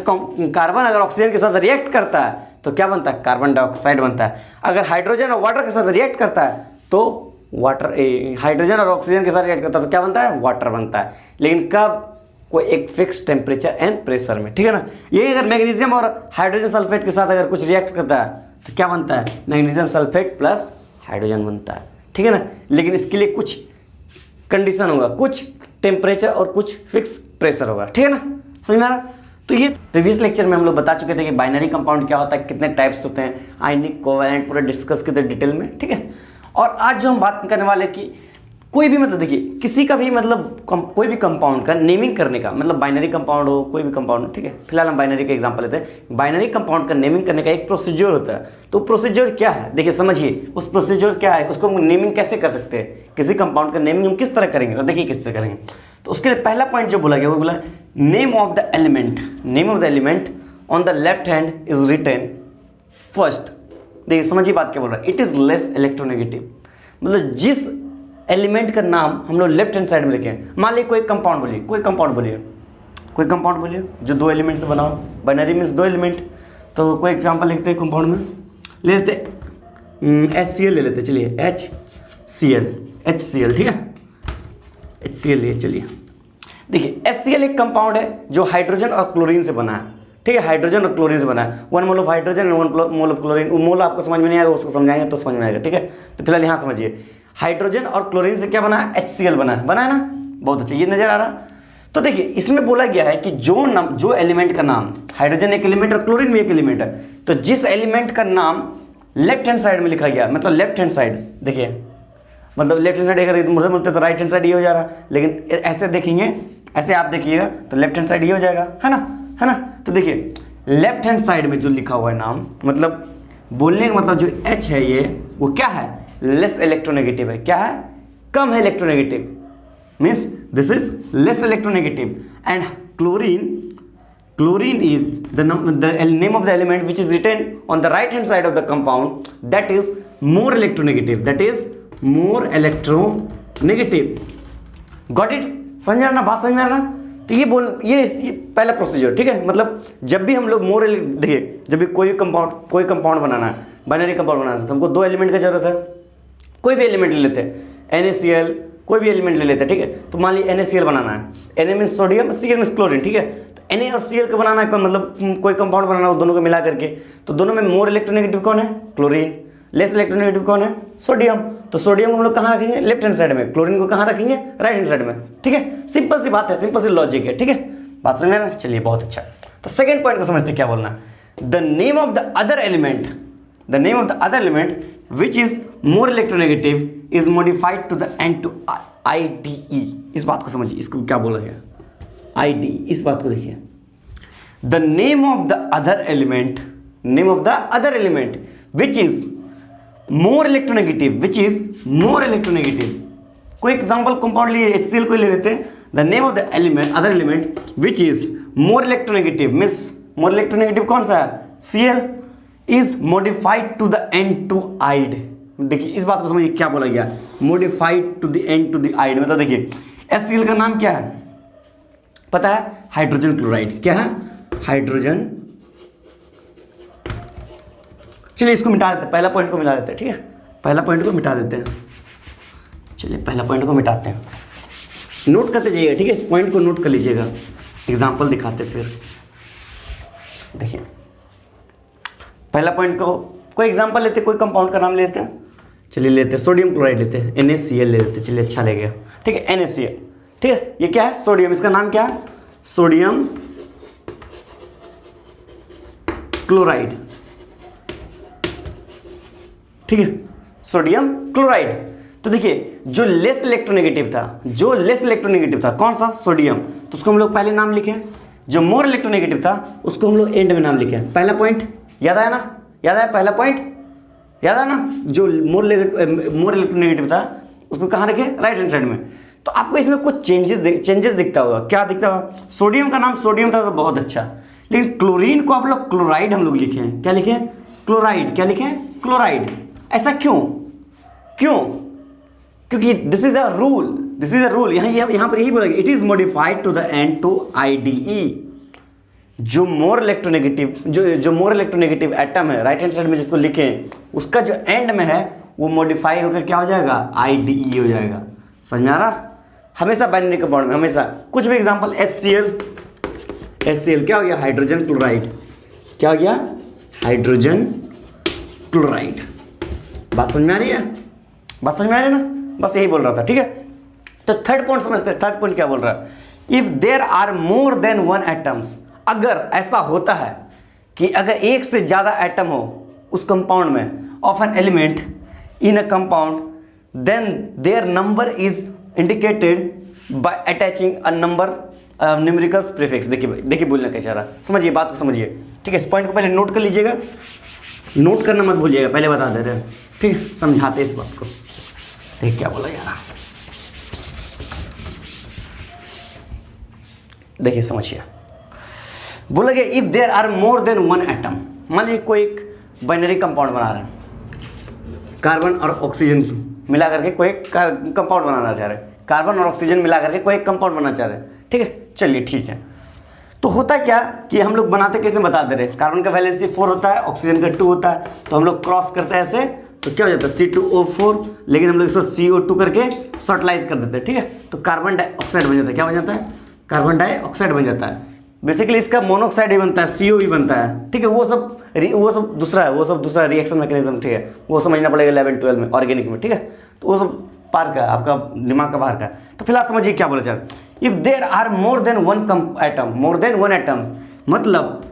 कार्बन अगर ऑक्सीजन के साथ रिएक्ट करता है तो क्या बनता है? कार्बन डाइऑक्साइड बनता है। अगर हाइड्रोजन और वाटर के साथ रिएक्ट करता है तो वाटर, हाइड्रोजन और ऑक्सीजन के साथ रिएक्ट करता है तो क्या बनता है? वाटर बनता है। लेकिन कब? कोई एक फिक्स टेम्परेचर एंड प्रेशर में, ठीक है ना। ये अगर मैग्नीशियम और हाइड्रोजन सल्फेट के साथ अगर कुछ रिएक्ट करता है तो क्या बनता है? मैग्नीशियम सल्फेट प्लस हाइड्रोजन बनता है, ठीक है ना। लेकिन इसके लिए कुछ कंडीशन होगा, कुछ टेम्परेचर और कुछ फिक्स प्रेशर होगा, ठीक है ना। समझ में आ रहा? तो ये प्रीवियस लेक्चर में हम लोग बता चुके थे कि बाइनरी कंपाउंड क्या होता है, कितने टाइप्स होते हैं, आयनिक, कोवैलेंट, पूरा डिस्कस किए थे डिटेल में, ठीक है। और आज जो हम बात करने वाले कि कोई भी, मतलब देखिए किसी का भी, मतलब कोई भी कंपाउंड का नेमिंग करने का, मतलब बाइनरी कंपाउंड हो, कोई भी कंपाउंड हो, ठीक है। फिलहाल हम बाइनरी का एग्जांपल लेते हैं। बाइनरी कंपाउंड का नेमिंग करने का एक प्रोसीजर होता है। तो प्रोसीजर क्या है? देखिए समझिए, उस प्रोसीजर क्या है, उसको नेमिंग कैसे कर सकते हैं, किसी कंपाउंड का नेमिंग हम किस तरह करेंगे, तो देखिए किस तरह करेंगे। तो उसके लिए पहला पॉइंट जो बोला गया वो बोला name of the element, name of the element on the left hand is written first. देखिए समझिए बात क्या बोल रहा है, इट इज लेस इलेक्ट्रोनेगेटिव। मतलब जिस एलिमेंट का नाम हम लोग लेफ्ट हैंड साइड में लिखें, मान लीजिए कोई कंपाउंड बोलिए, कोई कंपाउंड बोलिए, कोई कंपाउंड बोलिए जो 2 एलिमेंट से बना हो। Binary means 2 element. तो कोई एग्जांपल लिखते हैं कंपाउंड में, ले लेते HCl ले लेते, चलिए HCl, ठीक है, HCl लिए। चलिए देखिए HCl एक कंपाउंड है जो हाइड्रोजन और क्लोरीन से बना है, ठीक है, हाइड्रोजन और क्लोरीन से बना है। 1 mole of hydrogen and 1 mole of chlorine. Mole आपको समझ में नहीं आएगा, उसको समझाएंगे तो समझ में आएगा, ठीक है। तो फिलहाल यहाँ समझिए, हाइड्रोजन और क्लोरीन से क्या बना है? HCl बना है ना, बहुत अच्छा, ये नजर आ रहा। तो देखिए इसमें बोला गया है कि जो एलिमेंट का नाम, हाइड्रोजन एक एलिमेंट और क्लोरीन भी एक एलिमेंट है, तो जिस एलिमेंट का नाम लेफ्ट हैंड साइड में लिखा गया, मतलब लेफ्ट हैंड साइड, देखिए मतलब लेफ्ट हैंड साइड अगर मुझे बोलते तो राइट हैंड साइड ये हो जा रहा, लेकिन ऐसे देखेंगे, ऐसे आप देखिएगा तो लेफ्ट हैंड साइड ये हो जाएगा, है ना। तो देखिए लेफ्ट हैंड साइड में जो लिखा हुआ है नाम, मतलब बोलने का मतलब जो H है ये, वो क्या है? लेस इलेक्ट्रोनेगेटिव है। क्या है? कम है electronegative, means this is less electronegative. And chlorine is the name of the element which is written on the right hand side of the compound, that is more electronegative, got it? समझ में आ रहा ना, बात समझ में आ रहा ना। तो ये पहला प्रोसीजर, ठीक है। मतलब जब भी हम लोग देखिए, जब भी कोई कंपाउंड बनाना है, बाइनरी कंपाउंड बनाना है, तो हमको 2 एलिमेंट की जरूरत है। कोई भी एलिमेंट ले लेते हैं, NaCl, कोई भी एलिमेंट ले लेते हैं, ठीक है। तो मान लीजिए NaCl बनाना है, Na means sodium, Cl means chlorine, ठीक है। तो Na और Cl का बनाना है, मतलब कोई कंपाउंड बनाना है, दोनों को मिला करके, तो दोनों में मोर इलेक्ट्रोनेगेटिव कौन है? क्लोरीन। लेस इलेक्ट्रोनेगेटिव कौन है? सोडियम। तो सोडियम को हम लोग कहाँ रखेंगे? लेफ्ट हैंड साइड में। क्लोरीन को कहाँ रखेंगे? राइट हैंड साइड में, ठीक है। सिंपल सी बात है, सिंपल सी लॉजिक है, ठीक है। बात समझ में ना? चलिए बहुत अच्छा। तो सेकंड पॉइंट को समझते क्या बोलना, the name of the other element which is more electronegative is modified to the end to IDE। इस बात को समझिए, इसको क्या बोला गया? IDE। इस बात को देखिए, the name of the other element, name of the other element which is more electronegative, which is more electronegative. कोई एग्जांपल कंपाउंड लिए HCl को ले लेते हैं। The name of the element, other element which is more electronegative, means more electronegative कौन सा है, Cl, is modified to the end to ide. देखिए इस बात को समझिए क्या बोला गया, modified to the end to the आइड, मतलब देखिए HCl का नाम क्या है पता है, हाइड्रोजन क्लोराइड। क्या है, हाइड्रोजन। चलिए इसको मिटा देते हैं, पहला पॉइंट को मिटा देते हैं, ठीक है, पहला पॉइंट को मिटा देते हैं। चलिए पहला पॉइंट को मिटाते हैं, नोट करते जाइएगा, ठीक है, इस पॉइंट को नोट कर लीजिएगा, एग्जाम्पल दिखाते फिर। देखिए पहला पॉइंट को कोई एग्जाम्पल लेते, कोई कंपाउंड का नाम लेते हैं। चलिए लेते हैं सोडियम क्लोराइड लेते हैं, NaCl ले लेते हैं। चलिए अच्छा लगेगा, ठीक है, NaCl, ठीक है। ये क्या है, सोडियम, इसका नाम क्या है, सोडियम क्लोराइड, ठीक है, सोडियम क्लोराइड। तो देखिए जो लेस इलेक्ट्रोनेगेटिव था, जो लेस इलेक्ट्रोनेगेटिव था कौन सा, सोडियम, तो उसको हम लोग पहले नाम लिखे। जो मोर इलेक्ट्रोनेगेटिव था उसको हम लोग एंड में नाम लिखे। पहला पॉइंट याद आया ना, याद आया, पहला पॉइंट याद आया ना, जो मोर इलेक्ट्रोनेगेटिव था उसको कहाँ रखे, राइट हैंड साइड में। तो आपको इसमें कुछ चेंजेस दिखता होगा, क्या दिखता होगा, सोडियम का नाम सोडियम था तो बहुत अच्छा, लेकिन क्लोरीन को आप लोग क्लोराइड हम लोग लिखे हैं। क्या लिखे, क्लोराइड, क्या लिखे, क्लोराइड। ऐसा क्यों, क्यों, क्योंकि this is a rule, this is a rule. यहाँ पर यही बोलेगा, it is modified to the end to IDE। जो मोर इलेक्ट्रोनेगेटिव, जो मोर इलेक्ट्रोनेगेटिव एटम है राइट हैंड साइड में जिसको लिखें, उसका जो एंड में है वो मॉडिफाई होकर क्या हो जाएगा, IDE हो जाएगा। समझ में आ रहा, हमेशा बाइनरी कंपाउंड में हमेशा कुछ भी एग्जांपल, HCl क्या हो गया, हाइड्रोजन क्लोराइड, क्या हो गया, हाइड्रोजन क्लोराइड। बात समझ में आ रही है, बात समझ में आ रही है ना, बस यही बोल रहा था, ठीक है। तो थर्ड पॉइंट समझते हैं, थर्ड पॉइंट क्या बोल रहा है, if there are more than one atoms, अगर ऐसा होता है कि अगर एक से ज़्यादा एटम हो उस कंपाउंड में of an element in a compound, then their number is indicated by attaching a number numericals prefix. देखिए बोलना क्या चाह रहा, समझिए बात को समझिए, ठीक है। इस पॉइंट को पहले नोट कर लीजिएगा, नोट करना मत भूलिएगा, पहले बता दे रहे हैं, ठीक है, समझाते इस बात को। देख क्या बोला यार, देखिए समझिए, बोला गया if there are more than one atom. मान लीजिए कोई एक बाइनरी कंपाउंड बना रहे हैं, कार्बन और ऑक्सीजन मिला करके कोई एक कंपाउंड बनाना चाह रहे हैं, कार्बन और ऑक्सीजन मिला करके कोई एक कंपाउंड बनाना चाह रहे हैं, ठीक है। चलिए ठीक है, तो होता क्या कि हम लोग बनाते कैसे बता दे रहे हैं, कार्बन का वैलेंसी 4 होता है, ऑक्सीजन का 2 होता है, तो हम लोग क्रॉस करते हैं ऐसे, तो क्या हो जाता है C2O4, लेकिन हम लोग इसको CO2 करके शॉर्टलाइज कर देते हैं, ठीक है। तो कार्बन डाइऑक्साइड बन जाता है, क्या बन जाता है, कार्बन डाइऑक्साइड बन जाता है। बेसिकली इसका मोनोऑक्साइड ही बनता है, CO ही बनता है, ठीक है। वो सब दूसरा है, वो सब दूसरा रिएक्शन मैकेनिज्म, ठीक है, वो समझना पड़ेगा 11-12 में ऑर्गेनिक में, ठीक है। तो वो सब पार का आपका दिमाग का बाहर का। तो फिलहाल समझिए क्या बोला जा रहा है, if there are more than one atom, more than one atom मतलब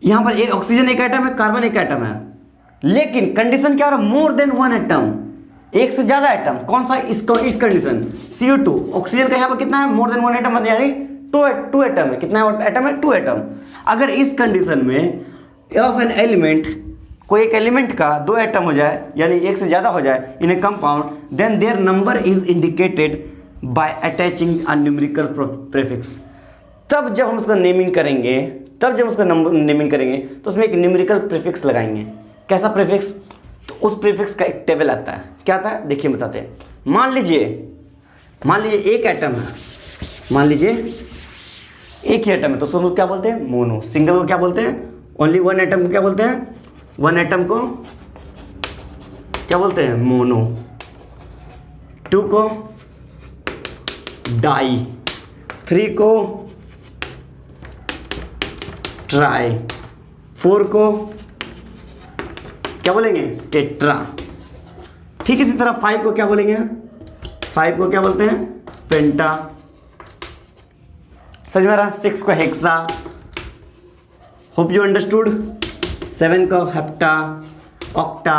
यहाँ पर एक ऑक्सीजन एक एटम है, कार्बन एक एटम है, लेकिन कंडीशन क्या हो रहा है, मोर देन वन एटम, एक से ज्यादा एटम। कौन सा, इसको इस कंडीशन CO2, ऑक्सीजन का यहाँ पर कितना है, मोर देन वन एटम, यानी 2 एटम है। कितना एटम है, 2 एटम। अगर इस कंडीशन में ऑफ एन एलिमेंट, कोई एक एलिमेंट का 2 एटम हो जाए, यानी एक से ज्यादा हो जाए in a compound, then their number is indicated by attaching a numerical prefix. तब जब हम उसका नेमिंग करेंगे, तब जब उसका नंबर नेमिंग करेंगे तो उसमें एक न्यूमेरिकल प्रीफिक्स लगाएंगे। कैसा प्रीफिक्स, तो उस प्रीफिक्स का एक टेबल आता है, क्या आता है देखिए बताते हैं। मान लीजिए एक एटम है, मान लीजिए एक ही एटम है, तो उसको क्या बोलते हैं, मोनो। सिंगल को क्या बोलते हैं, ओनली वन एटम को क्या बोलते हैं, वन एटम को क्या बोलते हैं, मोनो। 2 को डाई, 3 को ट्राई, 4 को क्या बोलेंगे, टेट्रा। ठीक इसी तरह 5 को क्या बोलेंगे, 5 को क्या बोलते हैं, पेंटा। समझ में आ रहा, 6 को हेक्सा, होप यू अंडरस्टूड। 7 को हेप्टा, ऑक्टा।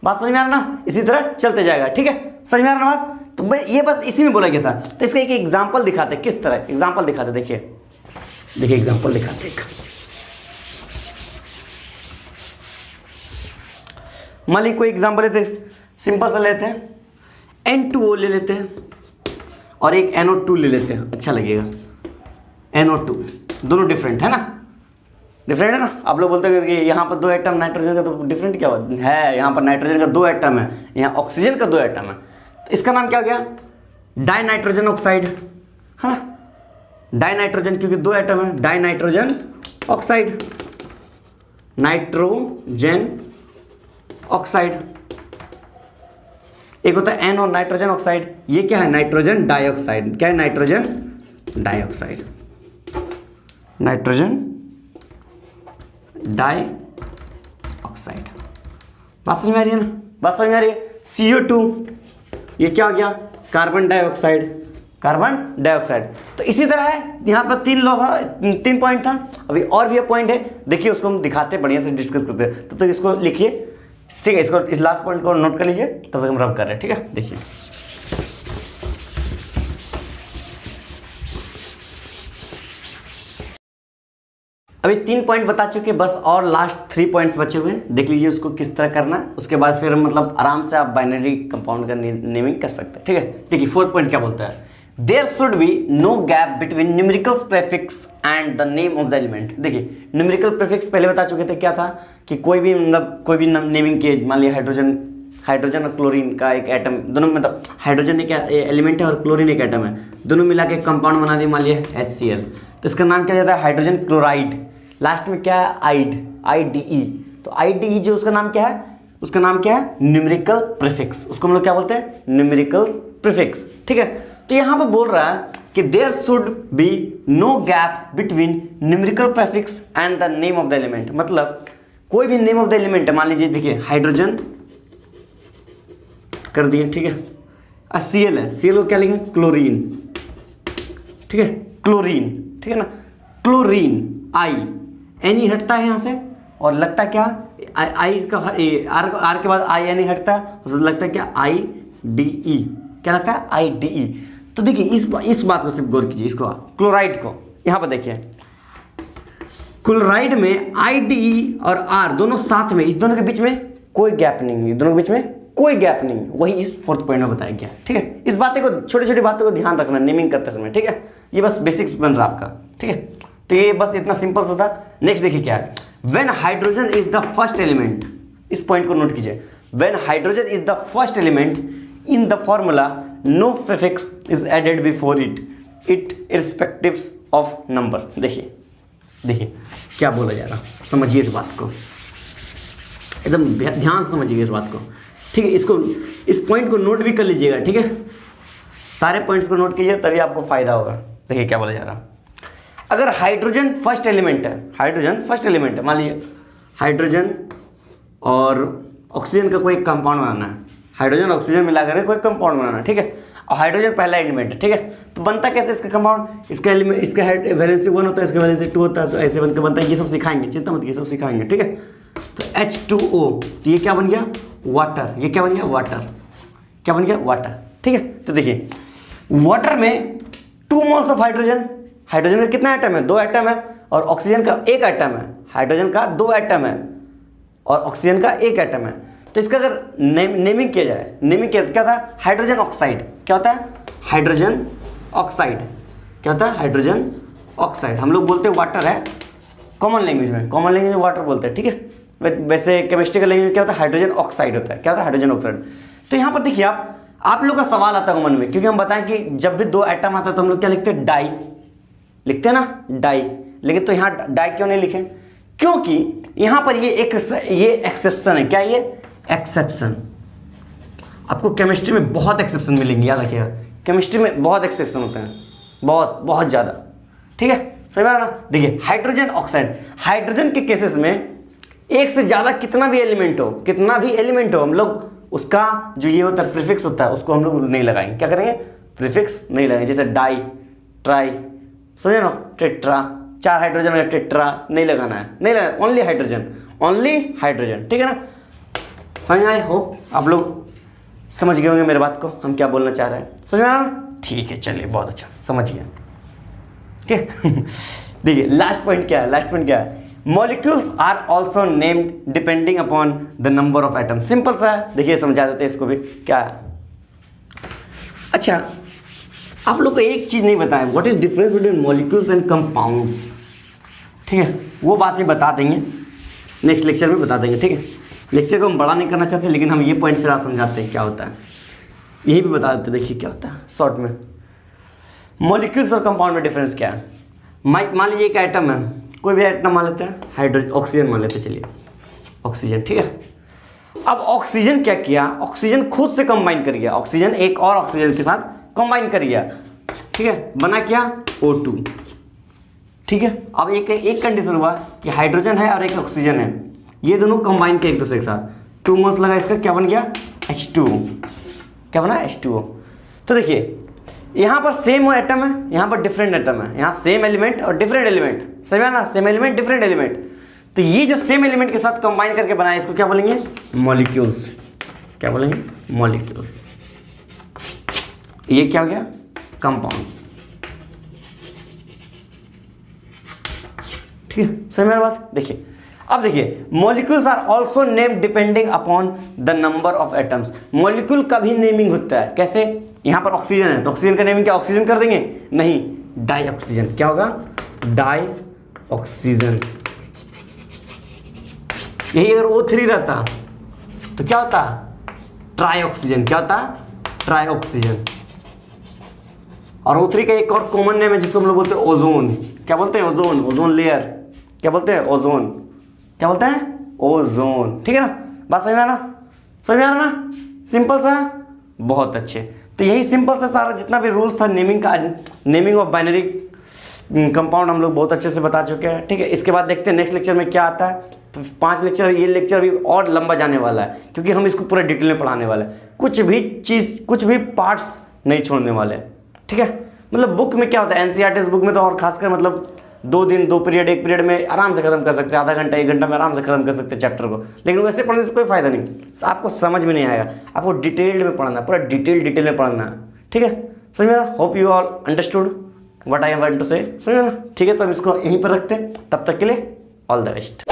बात समझ में आ रहा ना, इसी तरह चलते जाएगा, ठीक है, समझ में आ रहा ना बात। तो भाई ये बस इसी में बोला गया था। तो इसका एक एग्जाम्पल दिखाते, किस तरह एग्जाम्पल दिखाते, देखिए देखिए एग्जांपल दिखाते हैं। मान लीजिए कोई एग्जांपल लेते हैं, सिंपल सा लेते हैं, N2O ले लेते हैं और एक NO2 ले लेते हैं, अच्छा लगेगा। NO2 दोनों डिफरेंट है ना, डिफरेंट है ना। आप लोग बोलते हैं कि यहाँ पर 2 एटम नाइट्रोजन का, तो डिफरेंट क्या है, यहाँ पर नाइट्रोजन का 2 एटम है, यहाँ ऑक्सीजन का 2 एटम है, तो इसका नाम क्या हो गया, डाई नाइट्रोजन ऑक्साइड, है ना। डाई नाइट्रोजन क्योंकि 2 एटम है, die nitrogen oxide, nitrogen oxide. एक होता है NO नाइट्रोजन ऑक्साइड, ये क्या है, नाइट्रोजन डाइऑक्साइड। क्या है, नाइट्रोजन डाइऑक्साइड, नाइट्रोजन डाइऑक्साइड। बात समझ में आ रही है ना, बात समझ में आ रही है। CO2 ये क्या हो गया, कार्बन डाइऑक्साइड, कार्बन डाइऑक्साइड। तो इसी तरह है, यहाँ पर 3 पॉइंट था, अभी और भी पॉइंट है, देखिए उसको हम दिखाते बढ़िया से, डिस्कस करते हैं। तो इसको लिखिए, ठीक है, इसको इस लास्ट पॉइंट को नोट कर लीजिए, तब तक हम रब कर रहे हैं, ठीक है। देखिए अभी 3 पॉइंट बता चुके, बस और लास्ट 3 पॉइंट्स बचे हुए, देख लीजिए उसको किस तरह करना है। उसके बाद फिर मतलब आराम से आप बाइनरी कंपाउंड का नेमिंग कर सकते हैं, ठीक है। देखिए 4th पॉइंट क्या बोलता है, there should be no gap between numerical prefix and the name of the element. देखिए न्यूमेरिकल प्रीफिक्स पहले बता चुके थे, क्या था कि कोई भी मतलब कोई भी नेमिंग के, मान लिया हाइड्रोजन और क्लोरीन का एक एटम, दोनों मतलब हाइड्रोजन एक एलिमेंट है और क्लोरीन एक एटम है, दोनों मिला के कंपाउंड बना दिए, मान लिया HCl, तो इसका नाम क्या जाता है, हाइड्रोजन क्लोराइड। लास्ट में क्या है, IDE, तो IDE जो उसका नाम क्या है, उसका नाम क्या है, न्यूमेरिकल प्रीफिक्स। उसको हम लोग क्या बोलते हैं, न्यूमेरिकल प्रीफिक्स, ठीक है। तो यहाँ पर बोल रहा है कि there should be no gap between numerical prefix and the name of the element. मतलब कोई भी नेम ऑफ द एलिमेंट है, मान लीजिए देखिए हाइड्रोजन कर दिए, ठीक है, Cl है, Cl को क्या लिखेंगे, क्लोरीन, ठीक है, क्लोरीन, ठीक है ना, क्लोरीन, I हटता है यहाँ से और लगता क्या, I का R के बाद I हटता है, उसको लगता है क्या, IDE, क्या लगता है, IDE। तो देखिए इस बात को सिर्फ गौर कीजिए, इसको क्लोराइड को यहाँ पर देखिए, क्लोराइड में IDE और R दोनों साथ में, इस दोनों के बीच में कोई गैप नहीं है, दोनों के बीच में कोई गैप नहीं है, वही इस 4th पॉइंट में बताया गया, ठीक है। इस बातें को, छोटी छोटी बातों को ध्यान रखना नेमिंग करते समय, ठीक है। ये बस बेसिक्स बन रहा आपका, ठीक है। तो ये बस इतना सिंपल सा था। नेक्स्ट देखिए क्या है, when hydrogen is the first element, इस पॉइंट को नोट कीजिए, when hydrogen is the first element in the formula no prefix is added before it irrespective of number. देखिए क्या बोला जा रहा, समझिए इस बात को, एकदम ध्यान से समझिए इस बात को, ठीक है। इसको, इस पॉइंट को नोट भी कर लीजिएगा, ठीक है। सारे पॉइंट्स को नोट कीजिए, तभी आपको फायदा होगा। देखिए क्या बोला जा रहा, अगर हाइड्रोजन फर्स्ट एलिमेंट है, हाइड्रोजन फर्स्ट एलिमेंट है, मान लीजिए हाइड्रोजन और ऑक्सीजन का कोई कंपाउंड बनाना है, हाइड्रोजन ऑक्सीजन मिलाकर कोई कंपाउंड बनाना है, ठीक है, और हाइड्रोजन पहला एलिमेंट है, ठीक है। तो बनता कैसे इसका कंपाउंड, इसका एलिमेंट, इसका वैलेंसी 1 होता है, इसका वैलेंसी 2 होता है, तो ऐसे बनकर बनता है। ये सब सिखाएंगे, चिंता मत, ये सब सिखाएंगे, ठीक है। तो H2O, तो ये क्या बन गया, वाटर, ये क्या बन गया, वाटर, क्या बन गया, वाटर, ठीक है। तो देखिए वाटर में 2 मोल्स ऑफ हाइड्रोजन, हाइड्रोजन का कितना एटम है, 2 एटम है, और ऑक्सीजन का 1 एटम है, हाइड्रोजन का 2 एटम है और ऑक्सीजन का 1 एटम है। तो इसका अगर नेमिंग किया जाए, नेमिंग क्या था, हाइड्रोजन ऑक्साइड, क्या होता है, हाइड्रोजन ऑक्साइड, क्या होता है, हाइड्रोजन ऑक्साइड। हम लोग बोलते हैं वाटर है कॉमन लैंग्वेज में, कॉमन लैंग्वेज में वाटर बोलते हैं, ठीक है। वैसे केमिस्ट्री का लैंग्वेज क्या होता है, हाइड्रोजन ऑक्साइड होता है, क्या होता है, हाइड्रोजन ऑक्साइड। तो यहाँ पर देखिए आप लोग का सवाल आता है मन में, क्योंकि हम बताएं कि जब भी 2 एटम आता है तो हम लोग क्या लिखते हैं, डाई लिखते हैं ना, डाई। लेकिन तो यहाँ डाई क्यों नहीं लिखे, क्योंकि यहाँ पर ये एक्सेप्शन है, क्या ये एक्सेप्शन। आपको केमिस्ट्री में बहुत एक्सेप्शन मिलेंगे, याद रखिएगा, केमिस्ट्री में बहुत एक्सेप्शन होते हैं, बहुत ज़्यादा, ठीक है, सही बात है ना। देखिए हाइड्रोजन ऑक्साइड, हाइड्रोजन के केसेस में एक से ज़्यादा कितना भी एलिमेंट हो, हम लोग उसका जो ये होता है प्रीफिक्स होता है, उसको हम लोग नहीं लगाएंगे, क्या करेंगे, प्रीफिक्स नहीं लगाएंगे। जैसे डाई, ट्राई, समझे ना, टेट्रा, 4 हाइड्रोजन है, टेट्रा नहीं लगाना है, नहीं लगाना, ओनली हाइड्रोजन, ठीक है ना। समझ आए, होप आप लोग समझ गए होंगे मेरे बात को, हम क्या बोलना चाह रहे हैं, समझ में आया ना, ठीक है, चलिए बहुत अच्छा, समझ गया, ठीक है। देखिए लास्ट पॉइंट क्या है, लास्ट पॉइंट क्या है, molecules are also named depending upon the number of atom. Simple सा है, देखिए समझा देते हैं इसको भी क्या है। अच्छा, आप लोग को एक चीज नहीं बताया, what is difference between molecules and compounds. ठीक है, वो बातें बता देंगे नेक्स्ट लेक्चर में, बता देंगे। ठीक है, लेक्चर को हम बड़ा नहीं करना चाहते, लेकिन हम ये पॉइंट फिर आज समझाते हैं क्या होता है, यही भी बता देते। देखिए क्या होता है शॉर्ट में, मॉलिक्यूल्स और कंपाउंड में डिफरेंस क्या है। मान लीजिए एक एटम है, कोई भी एटम मान लेते हैं, हाइड्रोजन, ऑक्सीजन मान लेते हैं, चलिए ऑक्सीजन। ठीक है, अब ऑक्सीजन क्या किया, ऑक्सीजन खुद से कंबाइन कर गया, ऑक्सीजन एक और ऑक्सीजन के साथ कंबाइन कर गया। ठीक है, बना क्या, O2। ठीक है, अब एक कंडीशन हुआ कि हाइड्रोजन है और एक ऑक्सीजन है, ये दोनों कंबाइन किए एक दूसरे के साथ, 2 मोल्स लगा, इसका क्या बन गया, H2O। क्या बना, H2O। तो देखिए यहाँ पर सेम एटम है, यहाँ पर डिफरेंट एटम है, यहाँ सेम एलिमेंट और डिफरेंट एलिमेंट, समझ ना, सेम एलिमेंट डिफरेंट एलिमेंट। तो ये जो सेम एलिमेंट के साथ कंबाइन करके बनाया, इसको क्या बोलेंगे, मॉलिक्यूल्स। क्या बोलेंगे, मॉलिक्यूल्स। ये क्या हो गया, कंपाउंड। ठीक है, समझ में बात। देखिए अब देखिए, molecules are also named depending upon the number of atoms. Molecule का भी नेमिंग होता है, कैसे, यहां पर ऑक्सीजन है तो ऑक्सीजन का नेमिंग क्या, ऑक्सीजन कर देंगे, नहीं, डाई ऑक्सीजन। क्या होगा, डाई ऑक्सीजन। यही अगर O3 रहता तो क्या होता, ट्राई ऑक्सीजन। क्या होता, ट्राई ऑक्सीजन। और O3 का एक और कॉमन नेम है जिसको हम लोग बोलते हैं ओजोन। क्या बोलते हैं, ओजोन, ओजोन लेयर। क्या बोलते हैं, ओजोन। क्या बोलते हैं, ओजोन। ठीक है ना, बात समझ में आना, समझ में आना ना, सिंपल सा, बहुत अच्छे। तो यही सिंपल सा सारा जितना भी रूल्स था नेमिंग का, नेमिंग ऑफ बाइनरी कंपाउंड हम लोग बहुत अच्छे से बता चुके हैं। ठीक है, इसके बाद देखते हैं नेक्स्ट लेक्चर में क्या आता है। 5 लेक्चर, ये लेक्चर भी और लंबा जाने वाला है क्योंकि हम इसको पूरा डिटेल में पढ़ाने वाले हैं, कुछ भी चीज़, कुछ भी पार्ट्स नहीं छोड़ने वाले। ठीक है, मतलब बुक में क्या होता है, एनसीईआरटी बुक में तो और खासकर मतलब 2 दिन 2 पीरियड, 1 पीरियड में आराम से खत्म कर सकते हैं, आधा घंटा 1 घंटा में आराम से खत्म कर सकते हैं चैप्टर को। लेकिन वैसे पढ़ने से कोई फायदा नहीं, आपको समझ में नहीं आएगा, आपको डिटेल्ड में पढ़ना है, पूरा डिटेल में पढ़ना है। ठीक है, समझ में ना, hope you all understood what I want to say, समझ में ना। ठीक है, तो हम इसको यहीं पर रखते हैं, तब तक के लिए ऑल द बेस्ट।